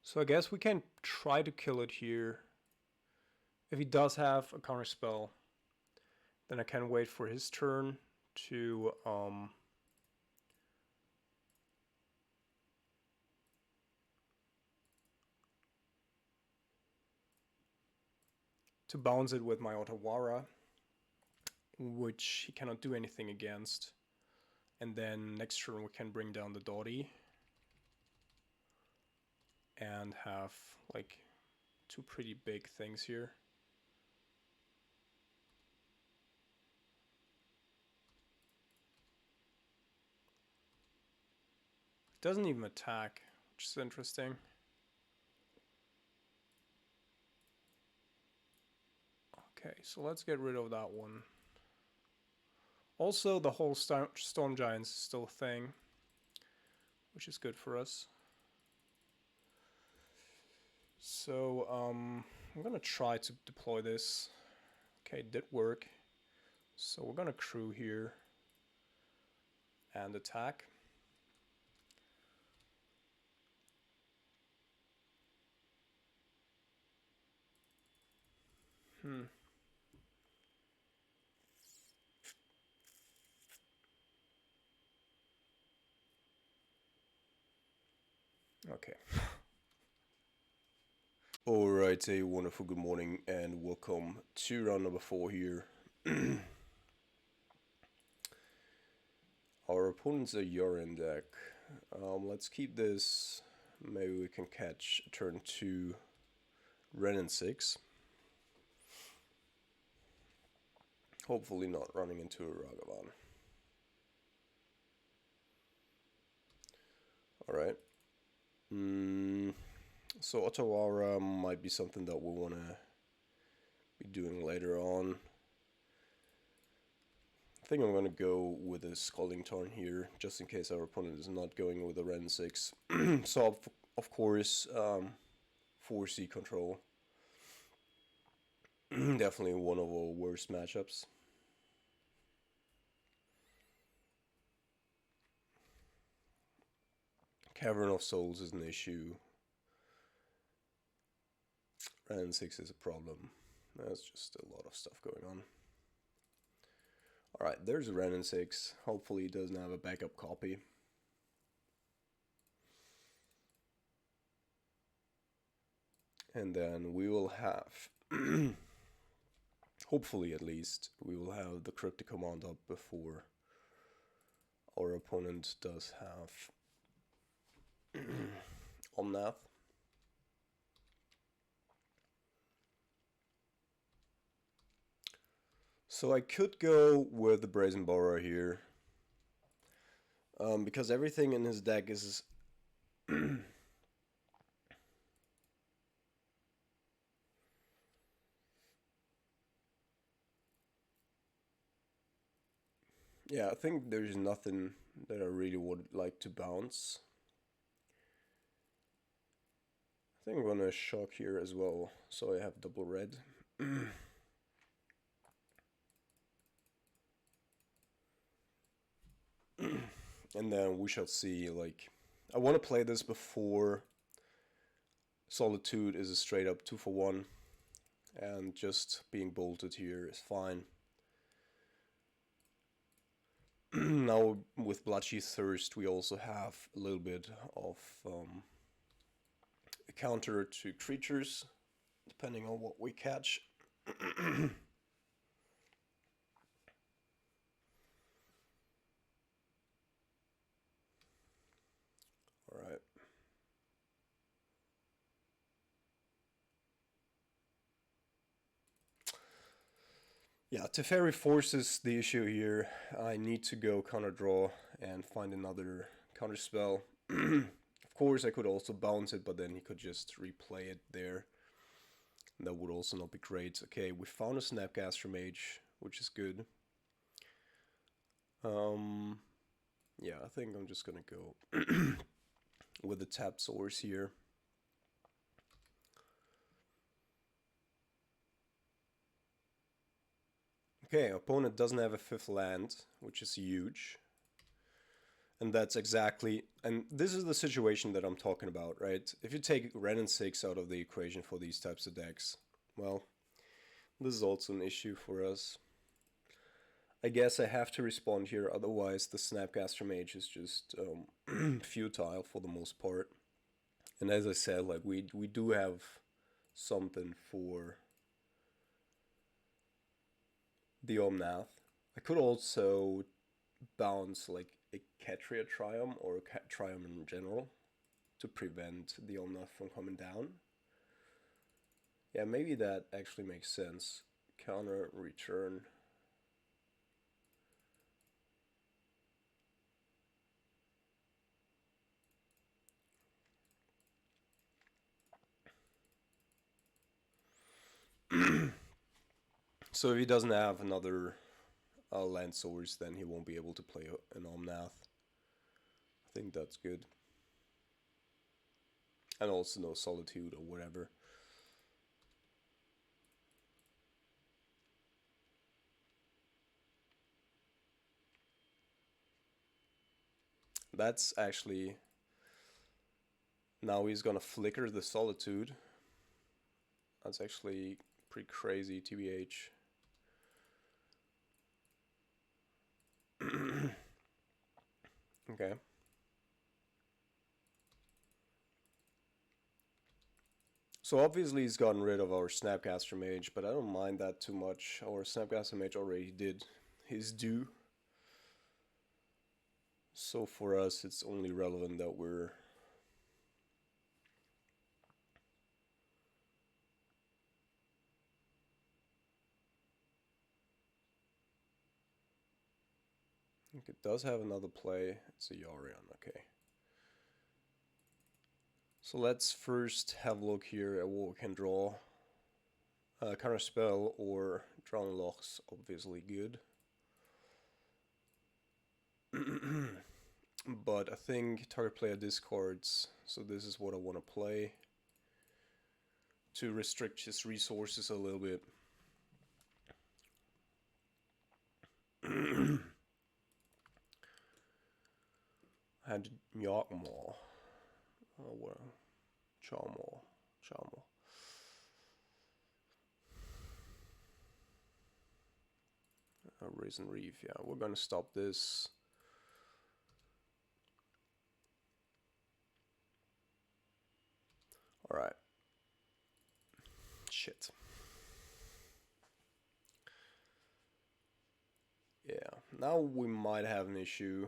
So I guess we can try to kill it here. If he does have a counter spell, then I can wait for his turn to bounce it with my Otawara, which he cannot do anything against. And then next turn we can bring down the Dottie and have like two pretty big things here. It doesn't even attack, which is interesting. Okay, so let's get rid of that one. Also, the whole Storm Giants is still a thing, which is good for us. So, I'm gonna try to deploy this. Okay, it did work. So we're gonna crew here and attack. Okay. Alright, a wonderful good morning and welcome to round number 4 here. Our opponent's a Yorion deck. Let's keep this. Maybe we can catch turn 2 Ren and 6. Hopefully not running into a Ragavan. Alright. So Otawara might be something that we'll want to be doing later on. I think I'm going to go with a Scalding Tarn here, just in case our opponent is not going with a Ren 6. So, of course, 4C control. Definitely one of our worst matchups. Cavern of Souls is an issue. Ren 6 is a problem. That's just a lot of stuff going on. Alright, there's a Ren 6. Hopefully he doesn't have a backup copy. And then we will have, hopefully at least, we will have the Cryptic Command up before our opponent does have Omnath. So I could go with the Brazen Borrower here, because everything in his deck is yeah, I think there's nothing that I really would like to bounce. I think I'm gonna shock here as well, so I have double red. And then we shall see, like, I want to play this before Solitude is a straight up 2-for-1, and just being bolted here is fine. Now with Bloodshy Thirst we also have a little bit of a counter to creatures, depending on what we catch. Alright. Yeah, Teferi forces the issue here. I need to go counter draw and find another counter spell. Of course I could also bounce it, but then he could just replay it there. That would also not be great. Okay, we found a Snapcaster Mage, which is good. Yeah, I think I'm just gonna go with the tap source here. Okay, opponent doesn't have a 5th land, which is huge. And that's exactly, and this is the situation that I'm talking about, right? If you take red and 6 out of the equation for these types of decks, well, this is also an issue for us. I guess I have to respond here, otherwise the Snapcaster Mage is just futile for the most part. And as I said, like we do have something for the Omnath. I could also bounce like a Ketria Triumph or a Triumph in general to prevent the Omnath from coming down. Yeah, maybe that actually makes sense. Counter, return. So if he doesn't have another land source, then he won't be able to play an Omnath. I think that's good. And also no Solitude or whatever. That's actually... Now he's gonna flicker the Solitude. That's actually pretty crazy, TBH. Okay. So obviously he's gotten rid of our Snapcaster Mage, but I don't mind that too much. Our Snapcaster Mage already did his due. So for us it's only relevant that we're... I think it does have another play. It's a Yorion, okay. So let's first have a look here at what we can draw. Counter spell or Drown Loch's obviously good. But I think target player discards, so this is what I want to play to restrict his resources a little bit. I had Yakmaw. Oh well. Charmaw. Risen Reef, yeah, we're gonna stop this. Alright. Shit. Yeah, now we might have an issue.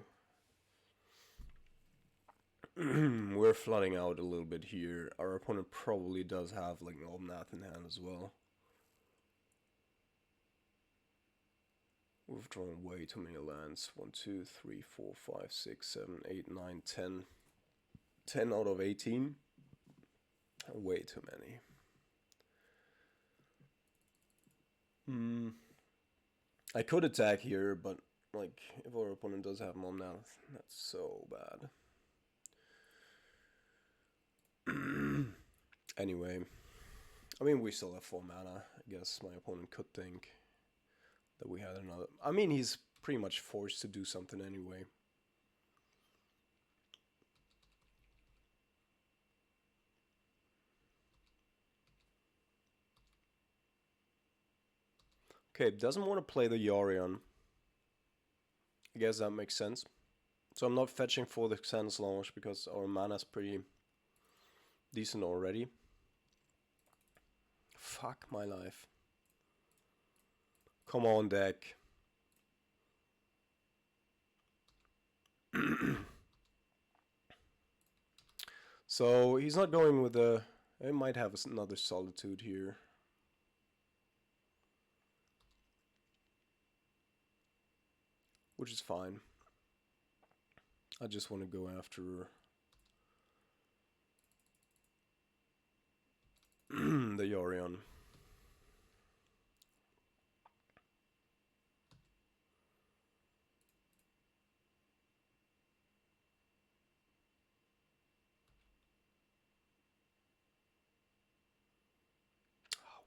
We're flooding out a little bit here. Our opponent probably does have like an Omnath in hand as well. We've drawn way too many lands. 1, 2, 3, 4, 5, 6, 7, 8, 9, 10. 10 out of 18. Way too many. I could attack here, but like if our opponent does have Omnath, that's so bad. Anyway, I mean, we still have 4 mana. I guess my opponent could think that we had another. I mean, he's pretty much forced to do something anyway. Okay, doesn't want to play the Yorion. I guess that makes sense. So I'm not fetching for the Xan's Launch because our mana's pretty decent already. Fuck my life. Come on, deck. So he's not going with the... I might have another Solitude here. Which is fine. I just want to go after the Yorion.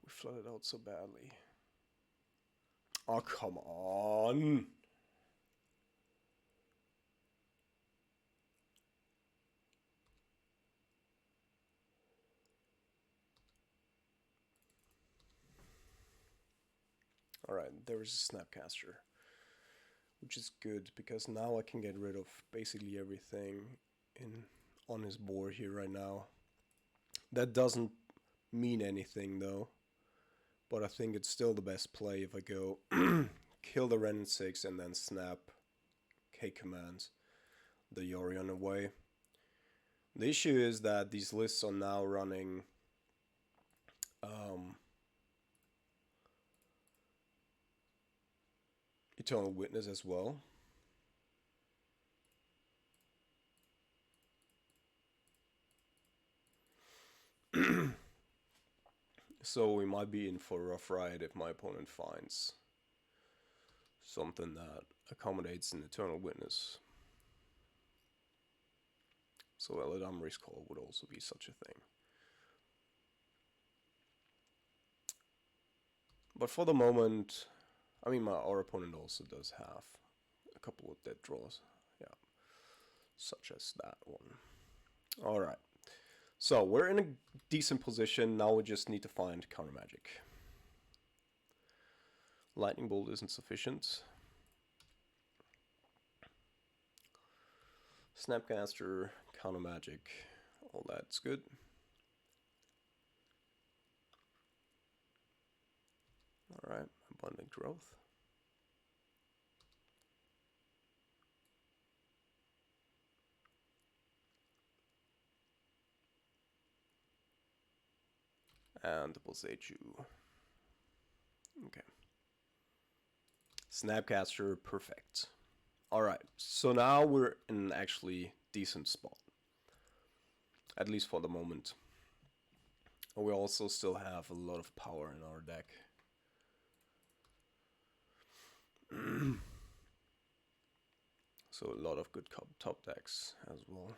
We flooded out so badly. Oh, come on! Alright, there is a Snapcaster. Which is good, because now I can get rid of basically everything on his board here right now. That doesn't mean anything though. But I think it's still the best play if I go kill the Ren 6 and then snap K commands the Yorion away. The issue is that these lists are now running Eternal Witness as well. So we might be in for a rough ride if my opponent finds something that accommodates an Eternal Witness. So Eladamri's Call would also be such a thing. But for the moment, I mean, our opponent also does have a couple of dead draws. Yeah, such as that one. Alright. So, we're in a decent position. Now we just need to find counter magic. Lightning Bolt isn't sufficient. Snapcaster, counter magic, all that's good. Alright, Abundant Growth. And Boseiju. Okay. Snapcaster, perfect. Alright, so now we're in an actually decent spot. At least for the moment. And we also still have a lot of power in our deck. So a lot of good top decks as well.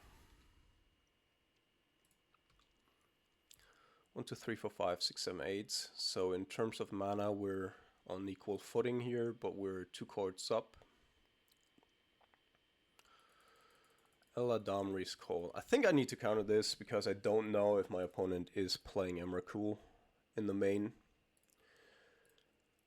1, 2, 3, 4, 5, 6, 7, 8. So in terms of mana, we're on equal footing here, but we're 2 cards up. Eladamri's Call. I think I need to counter this because I don't know if my opponent is playing Emrakul in the main.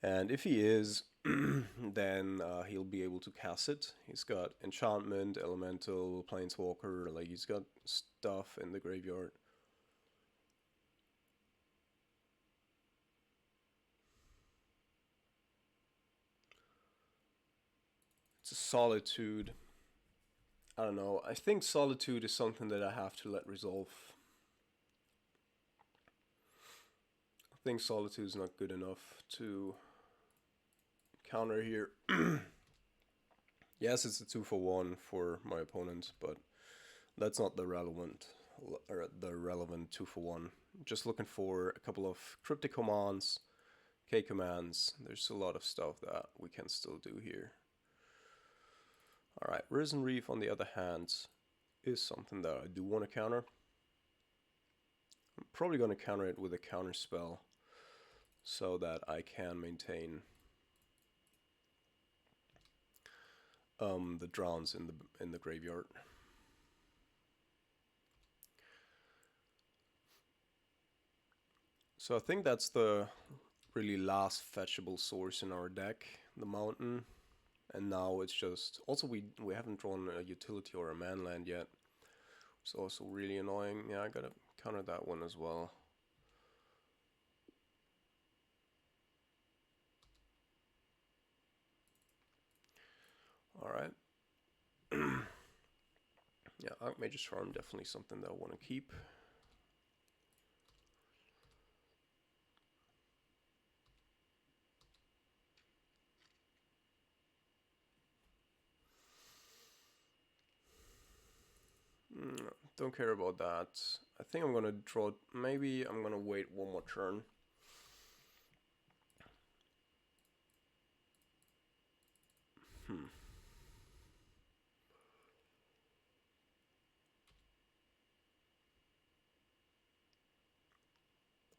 And if he is, then he'll be able to cast it. He's got Enchantment, Elemental, Planeswalker, like he's got stuff in the graveyard. It's a Solitude. I don't know. I think Solitude is something that I have to let resolve. I think Solitude is not good enough to counter here. Yes, it's a 2-for-1 for my opponent, but that's not the relevant 2-for-1. Just looking for a couple of cryptic commands, K commands. There's a lot of stuff that we can still do here. Alright, Risen Reef on the other hand is something that I do want to counter. I'm probably going to counter it with a counter spell so that I can maintain the drowns in the graveyard. So I think that's the really last fetchable source in our deck, the mountain. And now it's just... Also, we haven't drawn a utility or a man land yet. It's also really annoying. Yeah, I gotta counter that one as well. Alright. Yeah, Archmage's Charm, definitely something that I want to keep. Don't care about that. I think I'm gonna draw... Maybe I'm gonna wait one more turn.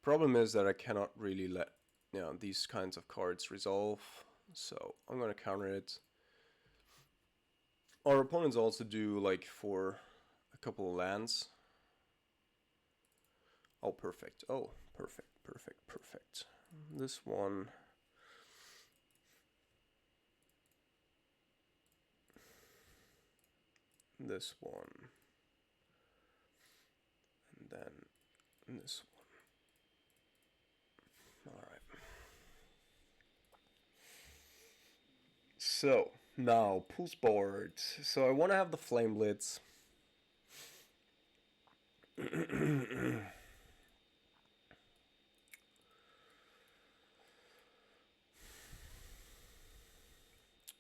Problem is that I cannot really let these kinds of cards resolve, so I'm gonna counter it. Our opponents also do like for a couple of lands. Oh, perfect. Oh, perfect, perfect, perfect. This one. This one. And then this one. Alright. So, now, pulse board. So I want to have the Flame Blitz.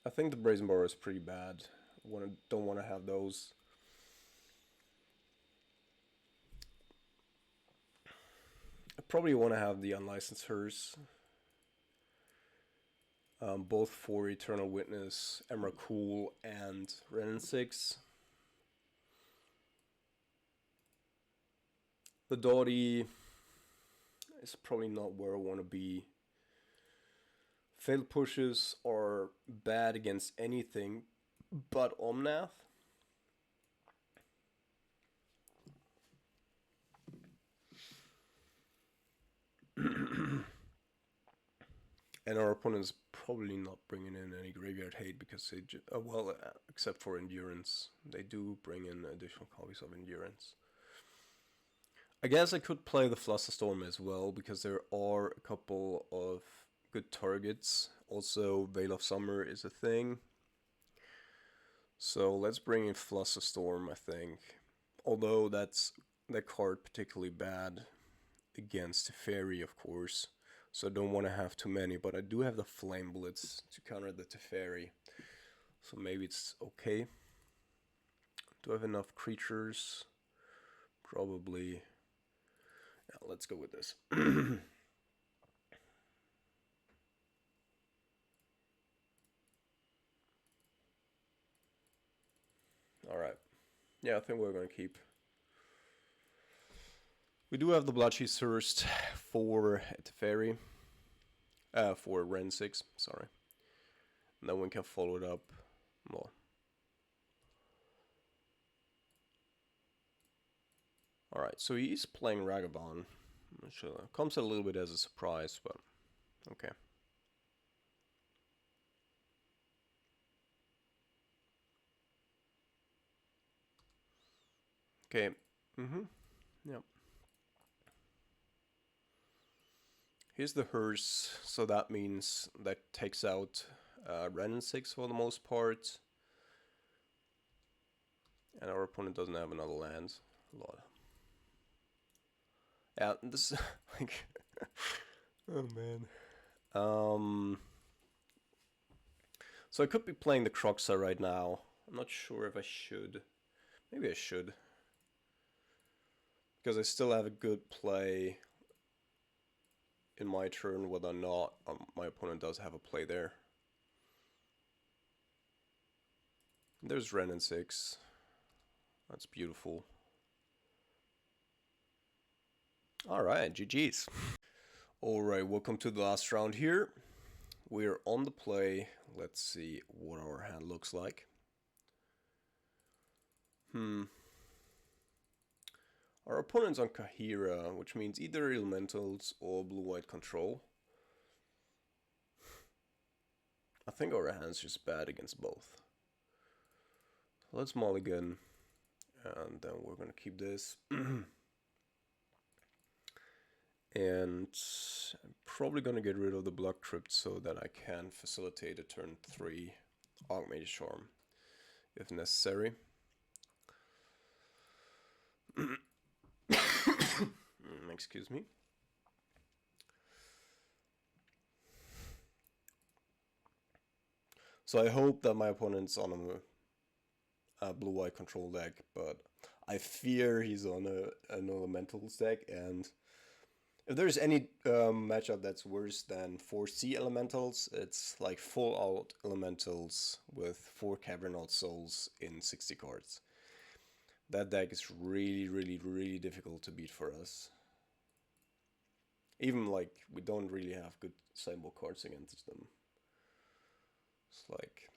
I think the Brazen Bar is pretty bad. Don't want to have those. I probably want to have the Unlicensed Hearse. Both for Eternal Witness, Emrakul, and Renin 6. The Dottie is probably not where I want to be. Failed pushes are bad against anything but Omnath. And our opponent's probably not bringing in any graveyard hate because they except for Endurance. They do bring in additional copies of Endurance. I guess I could play the Flusterstorm as well because there are a couple of good targets. Also, Veil of Summer is a thing. So let's bring in Flusterstorm, I think. Although that card particularly bad against Teferi, of course. So I don't want to have too many, but I do have the Flame Blitz to counter the Teferi. So maybe it's okay. Do I have enough creatures? Probably. Yeah, let's go with this. Alright. Yeah, I think we're going to keep. We do have the Bloodshot Thirst for Teferi. For Ren 6, sorry. And then we can follow it up. Well. Alright, so he's playing Ragavan. Which comes a little bit as a surprise, but okay. Okay. Yep. Here's the Hearse, so that means that takes out Ren 6 for the most part. And our opponent doesn't have another land. Lord. Yeah, this like oh man. So I could be playing the Croxa right now. I'm not sure if I should. Maybe I should. Because I still have a good play in my turn, whether or not my opponent does have a play there. There's Renin 6. That's beautiful. Alright, GG's. Alright, welcome to the last round here. We're on the play. Let's see what our hand looks like. Our opponent's on Kahira, which means either elementals or blue-white control. I think our hand's just bad against both. Let's mulligan, and then we're gonna keep this. And I'm probably gonna get rid of the block crypt so that I can facilitate a turn 3 Archmage Charm if necessary. Excuse me. So I hope that my opponent's on a blue-white control deck, but I fear he's on an elementals deck, and if there's any matchup that's worse than 4C elementals, it's like full-out elementals with 4 Cavernaut Souls in 60 cards. That deck is really difficult to beat for us. Even like we don't really have good sideboard cards against them. It's like,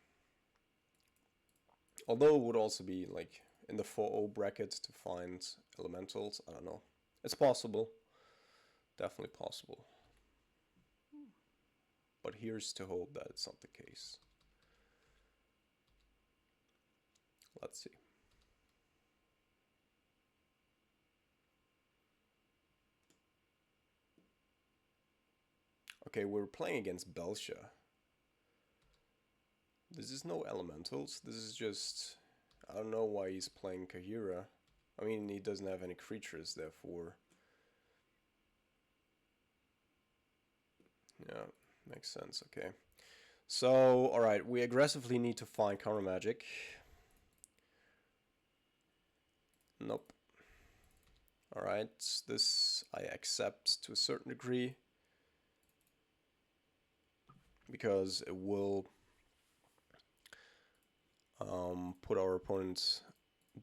although it would also be like in the 4-0 bracket to find elementals, I don't know. It's possible. Definitely possible. But here's to hope that it's not the case. Let's see. Okay, we're playing against Belcher. This is no elementals. This is just, I don't know why he's playing Kahira. I mean, he doesn't have any creatures, therefore. Yeah, makes sense, okay. So, alright, we aggressively need to find counter magic. Nope. Alright, this I accept to a certain degree, because it will put our opponent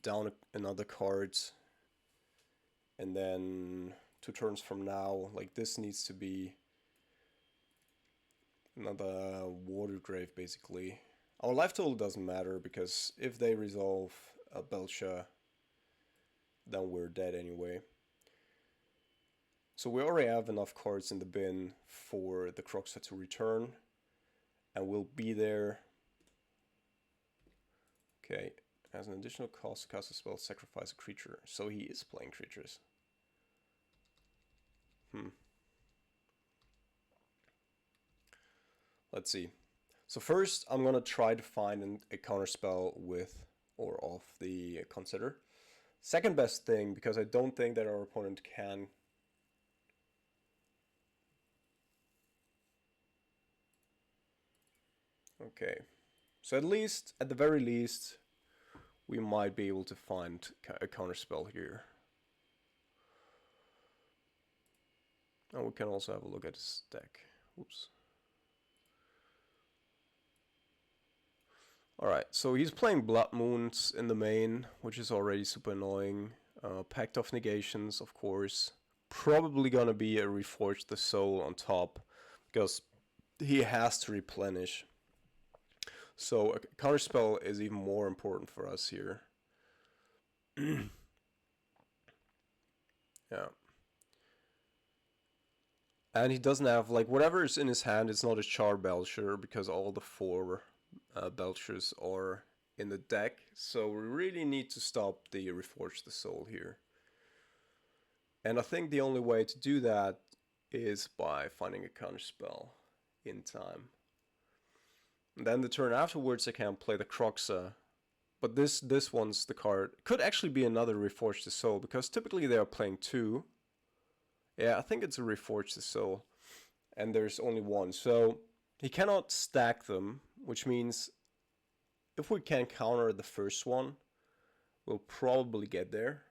down another card, and then 2 turns from now, like this needs to be another water grave basically. Our life total doesn't matter because if they resolve a Belcher, then we're dead anyway. So we already have enough cards in the bin for the Croxa to return, and we'll be there. Okay, as an additional cost to cast a spell, sacrifice a creature. So he is playing creatures. Let's see. So first, I'm gonna try to find a counter spell with or off the Consider. Second best thing, because I don't think that our opponent can. Okay, so at the very least, we might be able to find a counter spell here. And we can also have a look at his deck. Oops. Alright, so he's playing Blood Moons in the main, which is already super annoying. Pact of Negations, of course. Probably gonna be a Reforge the Soul on top, because he has to replenish. So a counterspell is even more important for us here. Yeah. And he doesn't have, like, whatever is in his hand, it's not a Char Belcher, because all the 4 Belchers are in the deck. So we really need to stop the Reforge the Soul here. And I think the only way to do that is by finding a counterspell in time. And then the turn afterwards I can play the Croxa. But this one's the card. Could actually be another Reforge the Soul, because typically they are playing 2. Yeah, I think it's a Reforge the Soul. And there's only 1. So he cannot stack them, which means if we can counter the first one, we'll probably get there.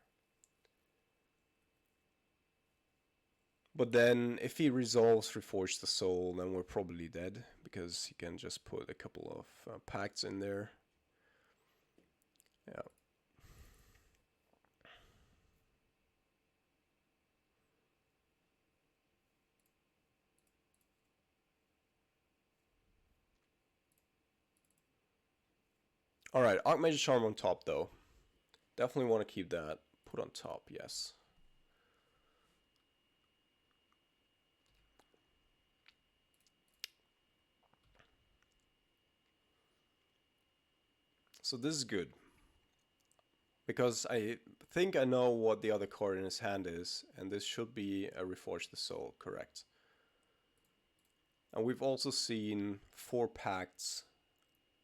But then if he resolves Reforge the Soul, then we're probably dead, because he can just put a couple of pacts in there. Yeah. Alright, Archmage Charm on top though. Definitely want to keep that put on top, yes. So this is good. Because I think I know what the other card in his hand is, and this should be a Reforge the Soul, correct. And we've also seen 4 pacts.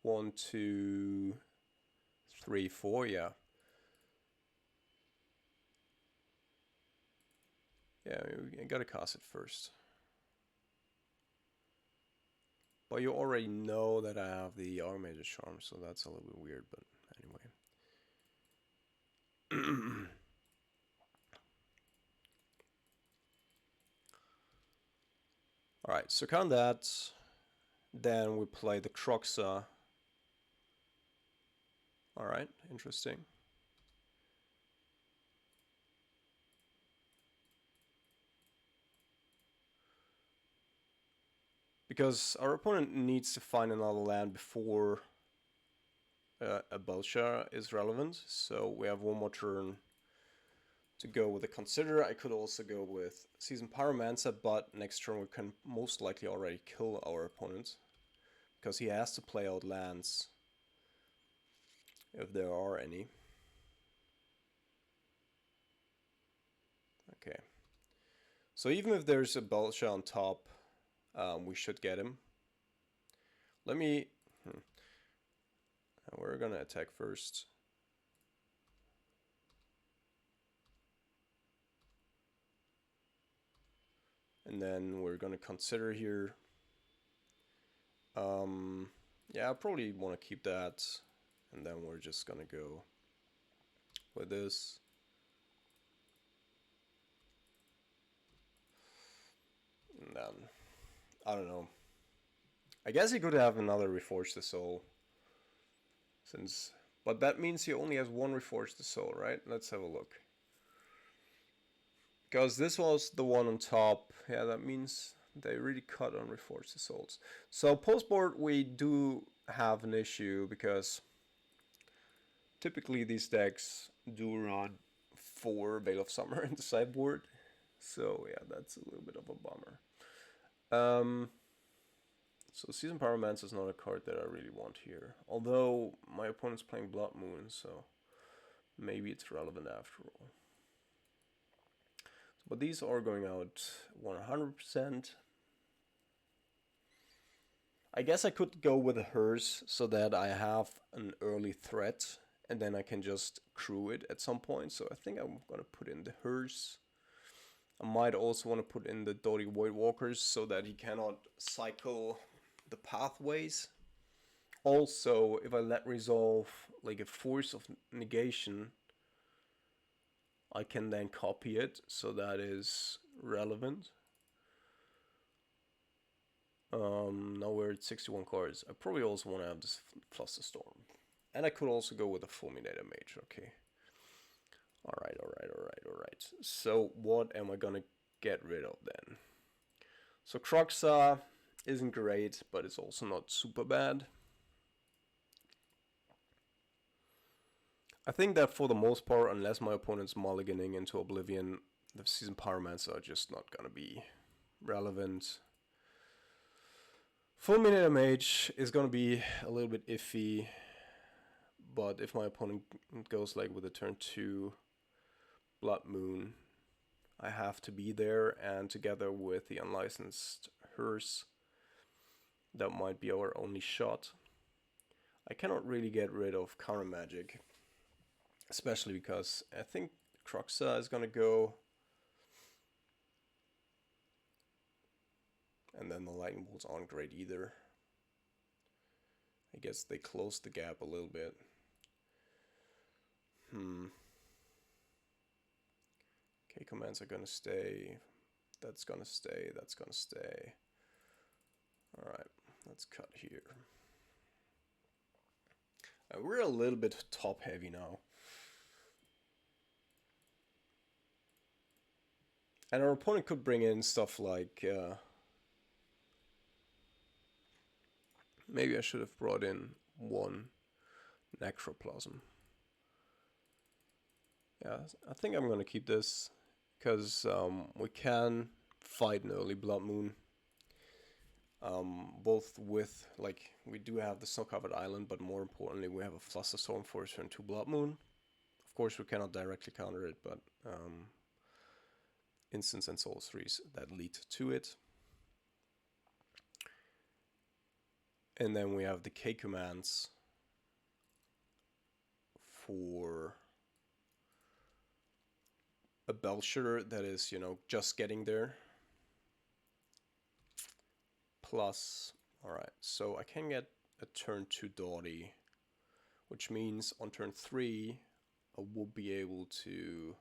1, 2, 3, 4, yeah. Yeah, I gotta cast it first. But you already know that I have the Archmage Charm, so that's a little bit weird, but anyway. Alright, so count that. Then we play the Croxa. Alright, interesting. Because our opponent needs to find another land before a Belcher is relevant. So we have one more turn to go with a Consider. I could also go with Seasoned Pyromancer, but next turn we can most likely already kill our opponent. Because he has to play out lands, if there are any. Okay. So even if there's a Belcher on top, we should get him. Let me... We're gonna attack first. And then we're gonna consider here. Yeah, I probably want to keep that. And then we're just gonna go with this. And then, I don't know. I guess he could have another Reforge the Soul. But that means he only has one Reforge the Soul, right? Let's have a look. Because this was the one on top. Yeah, that means they really cut on Reforge the Souls. So post-board we do have an issue because typically these decks do run 4 Veil of Summer in the sideboard. So yeah, that's a little bit of a bummer. So Seasoned Pyromancer is not a card that I really want here. Although my opponent's playing Blood Moon, so maybe it's relevant after all. But these are going out 100%. I guess I could go with a Hearse so that I have an early threat and then I can just crew it at some point. So I think I'm gonna put in the Hearse. I might also want to put in the Doughty Voidwalkers so that he cannot cycle the pathways. Also, if I let resolve like a Force of Negation, I can then copy it, so that is relevant. Now we're at 61 cards. I probably also want to have this Flusterstorm. And I could also go with a Fulminator Mage, okay. Alright. So what am I gonna get rid of then? So Croxa isn't great, but it's also not super bad. I think that for the most part, unless my opponent's mulliganing into Oblivion, the Seasoned Pyromancer are just not gonna be relevant. Fulminator Mage is gonna be a little bit iffy, but if my opponent goes like with a turn 2 Blood Moon, I have to be there, and together with the Unlicensed Hearse, that might be our only shot. I cannot really get rid of counter magic, especially because I think Croxa is gonna go, and then the lightning bolts aren't great either. I guess they closed the gap a little bit. Okay, commands are gonna stay. That's gonna stay. That's gonna stay. Alright, let's cut here. We're a little bit top heavy now. And our opponent could bring in stuff like... maybe I should have brought in one Necroplasm. Yeah, I think I'm gonna keep this because we can fight an early Blood Moon. Both with, like, we do have the Snow-Covered Island, but more importantly, we have a Flusterstorm for turn 2 Blood Moon. Of course, we cannot directly counter it, but instants and sorceries that lead to it. And then we have the K commands for a Belcher that is, you know, just getting there. Plus, alright, so I can get a turn 2 Doughty, which means on turn 3 I will be able to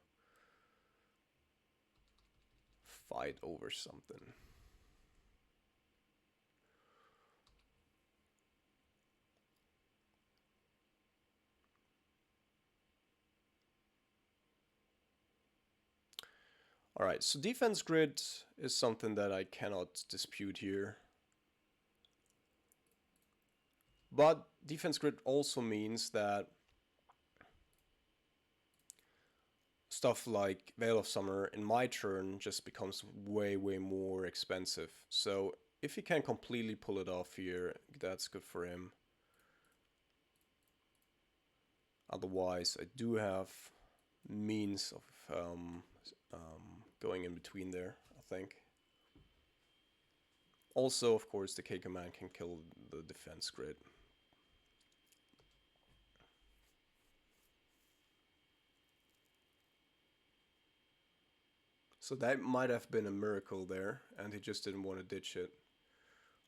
fight over something. Alright, so defense grid is something that I cannot dispute here. But defense grid also means that stuff like Veil of Summer in my turn just becomes way more expensive. So if he can completely pull it off here, that's good for him. Otherwise, I do have means of going in between there, I think. Also, of course, the K command can kill the defense grid. So that might have been a miracle there, and he just didn't want to ditch it.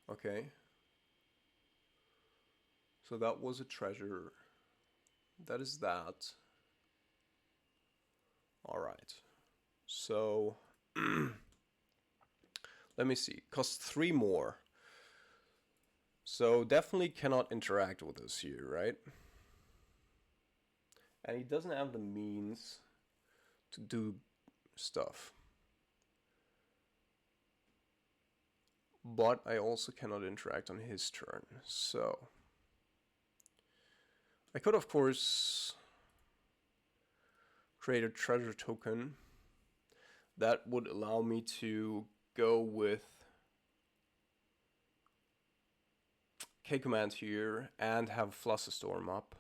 Okay. So that was a treasure. That is that. Alright. So let me see. Cost 3 more. So definitely cannot interact with us here, right? And he doesn't have the means to do stuff. But I also cannot interact on his turn. So I could, of course, create a treasure token that would allow me to go with K command here and have Flusterstorm up.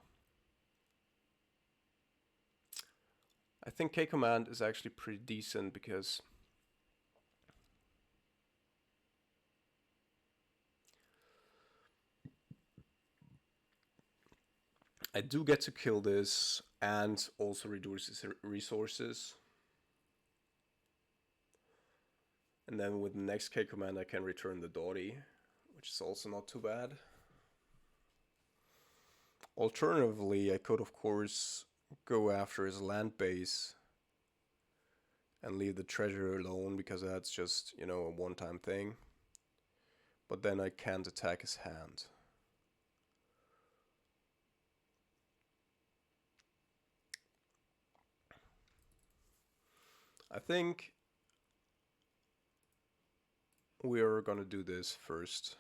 I think K command is actually pretty decent because I do get to kill this and also reduce his resources. And then with the next K command I can return the Doughty, which is also not too bad. Alternatively, I could of course go after his land base and leave the treasure alone because that's just, you know, a one-time thing. But then I can't attack his hand. I think we're gonna do this first.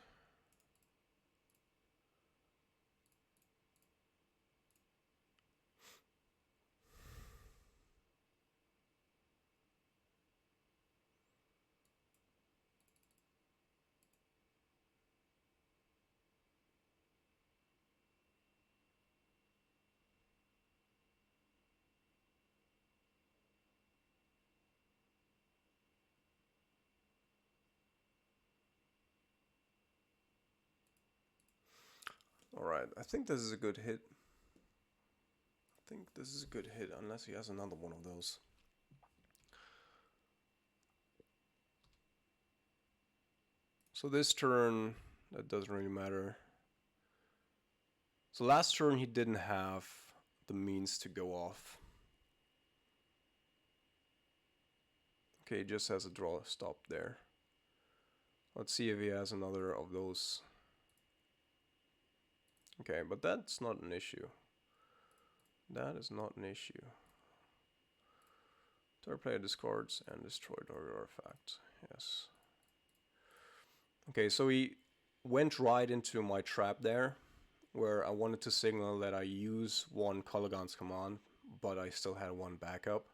Alright, I think this is a good hit. I think this is a good hit, unless he has another one of those. So this turn, that doesn't really matter. So last turn he didn't have the means to go off. Okay, he just has a draw stop there. Let's see if he has another of those. Okay, but that's not an issue. That is not an issue. Target player discards and destroy target artifact. Yes. Okay, so he went right into my trap there, where I wanted to signal that I use one Colorgon's command, but I still had one backup.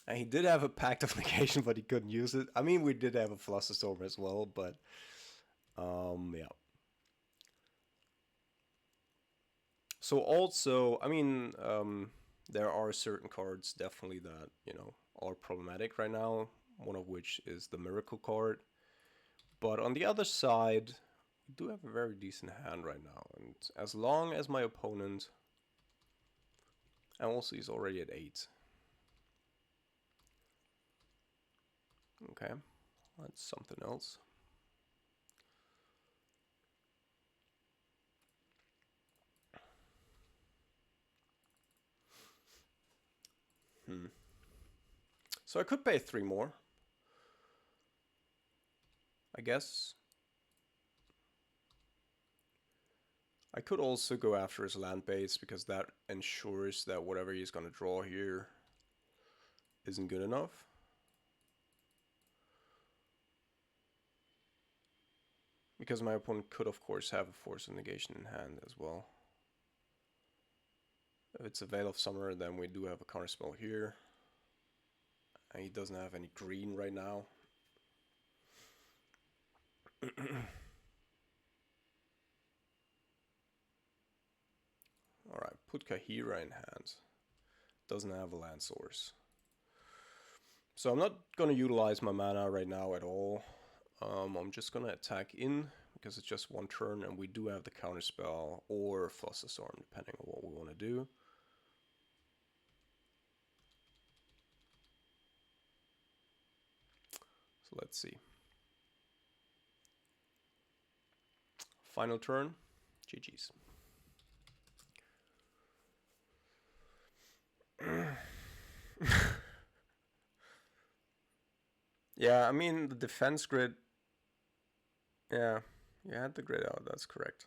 And he did have a Pact of Negation, but he couldn't use it. I mean, we did have a Flusterstorm as well, but yeah. So also, I mean, there are certain cards definitely that, you know, are problematic right now, one of which is the Miracle card. But on the other side, we do have a very decent hand right now, and as long as my opponent, and also he's already at 8. Okay, that's something else. So I could pay 3 more, I guess. I could also go after his land base, because that ensures that whatever he's going to draw here isn't good enough. Because my opponent could, of course, have a Force of Negation in hand as well. If it's a Veil of Summer, then we do have a counterspell here. And he doesn't have any green right now. Alright, put Kahira in hand. Doesn't have a land source. So I'm not going to utilize my mana right now at all. I'm just going to attack in, because it's just 1 turn, and we do have the counterspell or Flusterstorm, depending on what we want to do. So let's see. Final turn, GG's. Yeah, I mean, the defense grid... Yeah, you had the grid out, that's correct.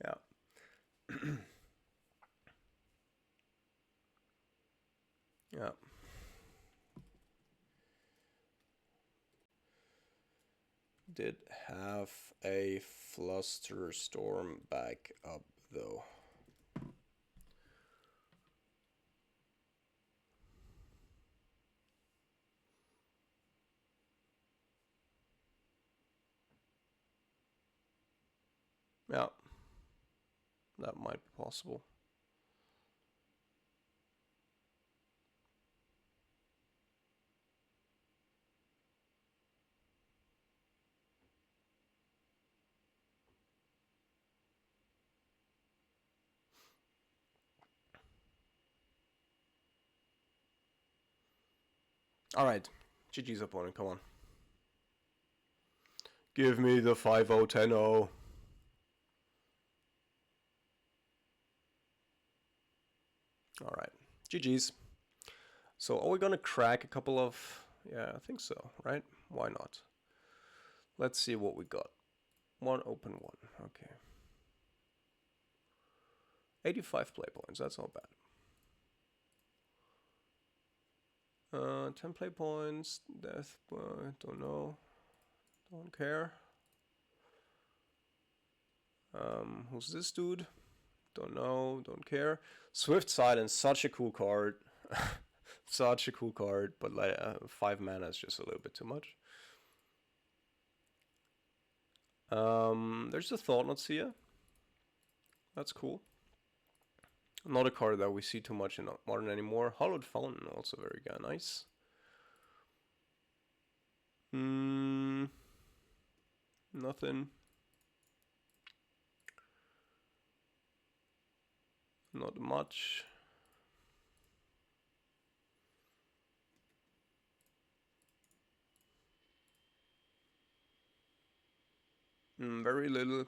Yeah. Yeah. Did have a Flusterstorm back up, though. Yeah, that might be possible. Alright, GG's opponent, come on. Give me the 5-0, 10-0. Alright, GG's. So are we gonna crack a couple of... Yeah, I think so, right? Why not? Let's see what we got. 1 open 1, okay. 85 play points, that's not bad. 10 play points, death, don't know, don't care. Who's this dude? Don't know, don't care. Swift Silence, such a cool card. Such a cool card, but like 5 mana is just a little bit too much. There's the Thought-Knot Seer. That's cool. Not a card that we see too much in Modern anymore. Hollowed Fountain, also very good. Nice. Nothing. Not much. Very little.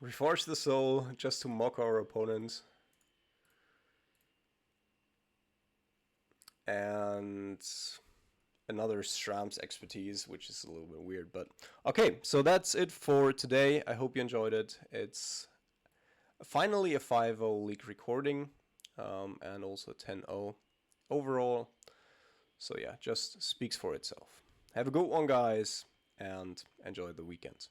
Reforge the Soul just to mock our opponents. And another Shram's Expertise, which is a little bit weird, but okay, so that's it for today. I hope you enjoyed it. It's finally a 5-0 league recording, and also 10-0 overall. So yeah, just speaks for itself. Have a good one, guys, and enjoy the weekend.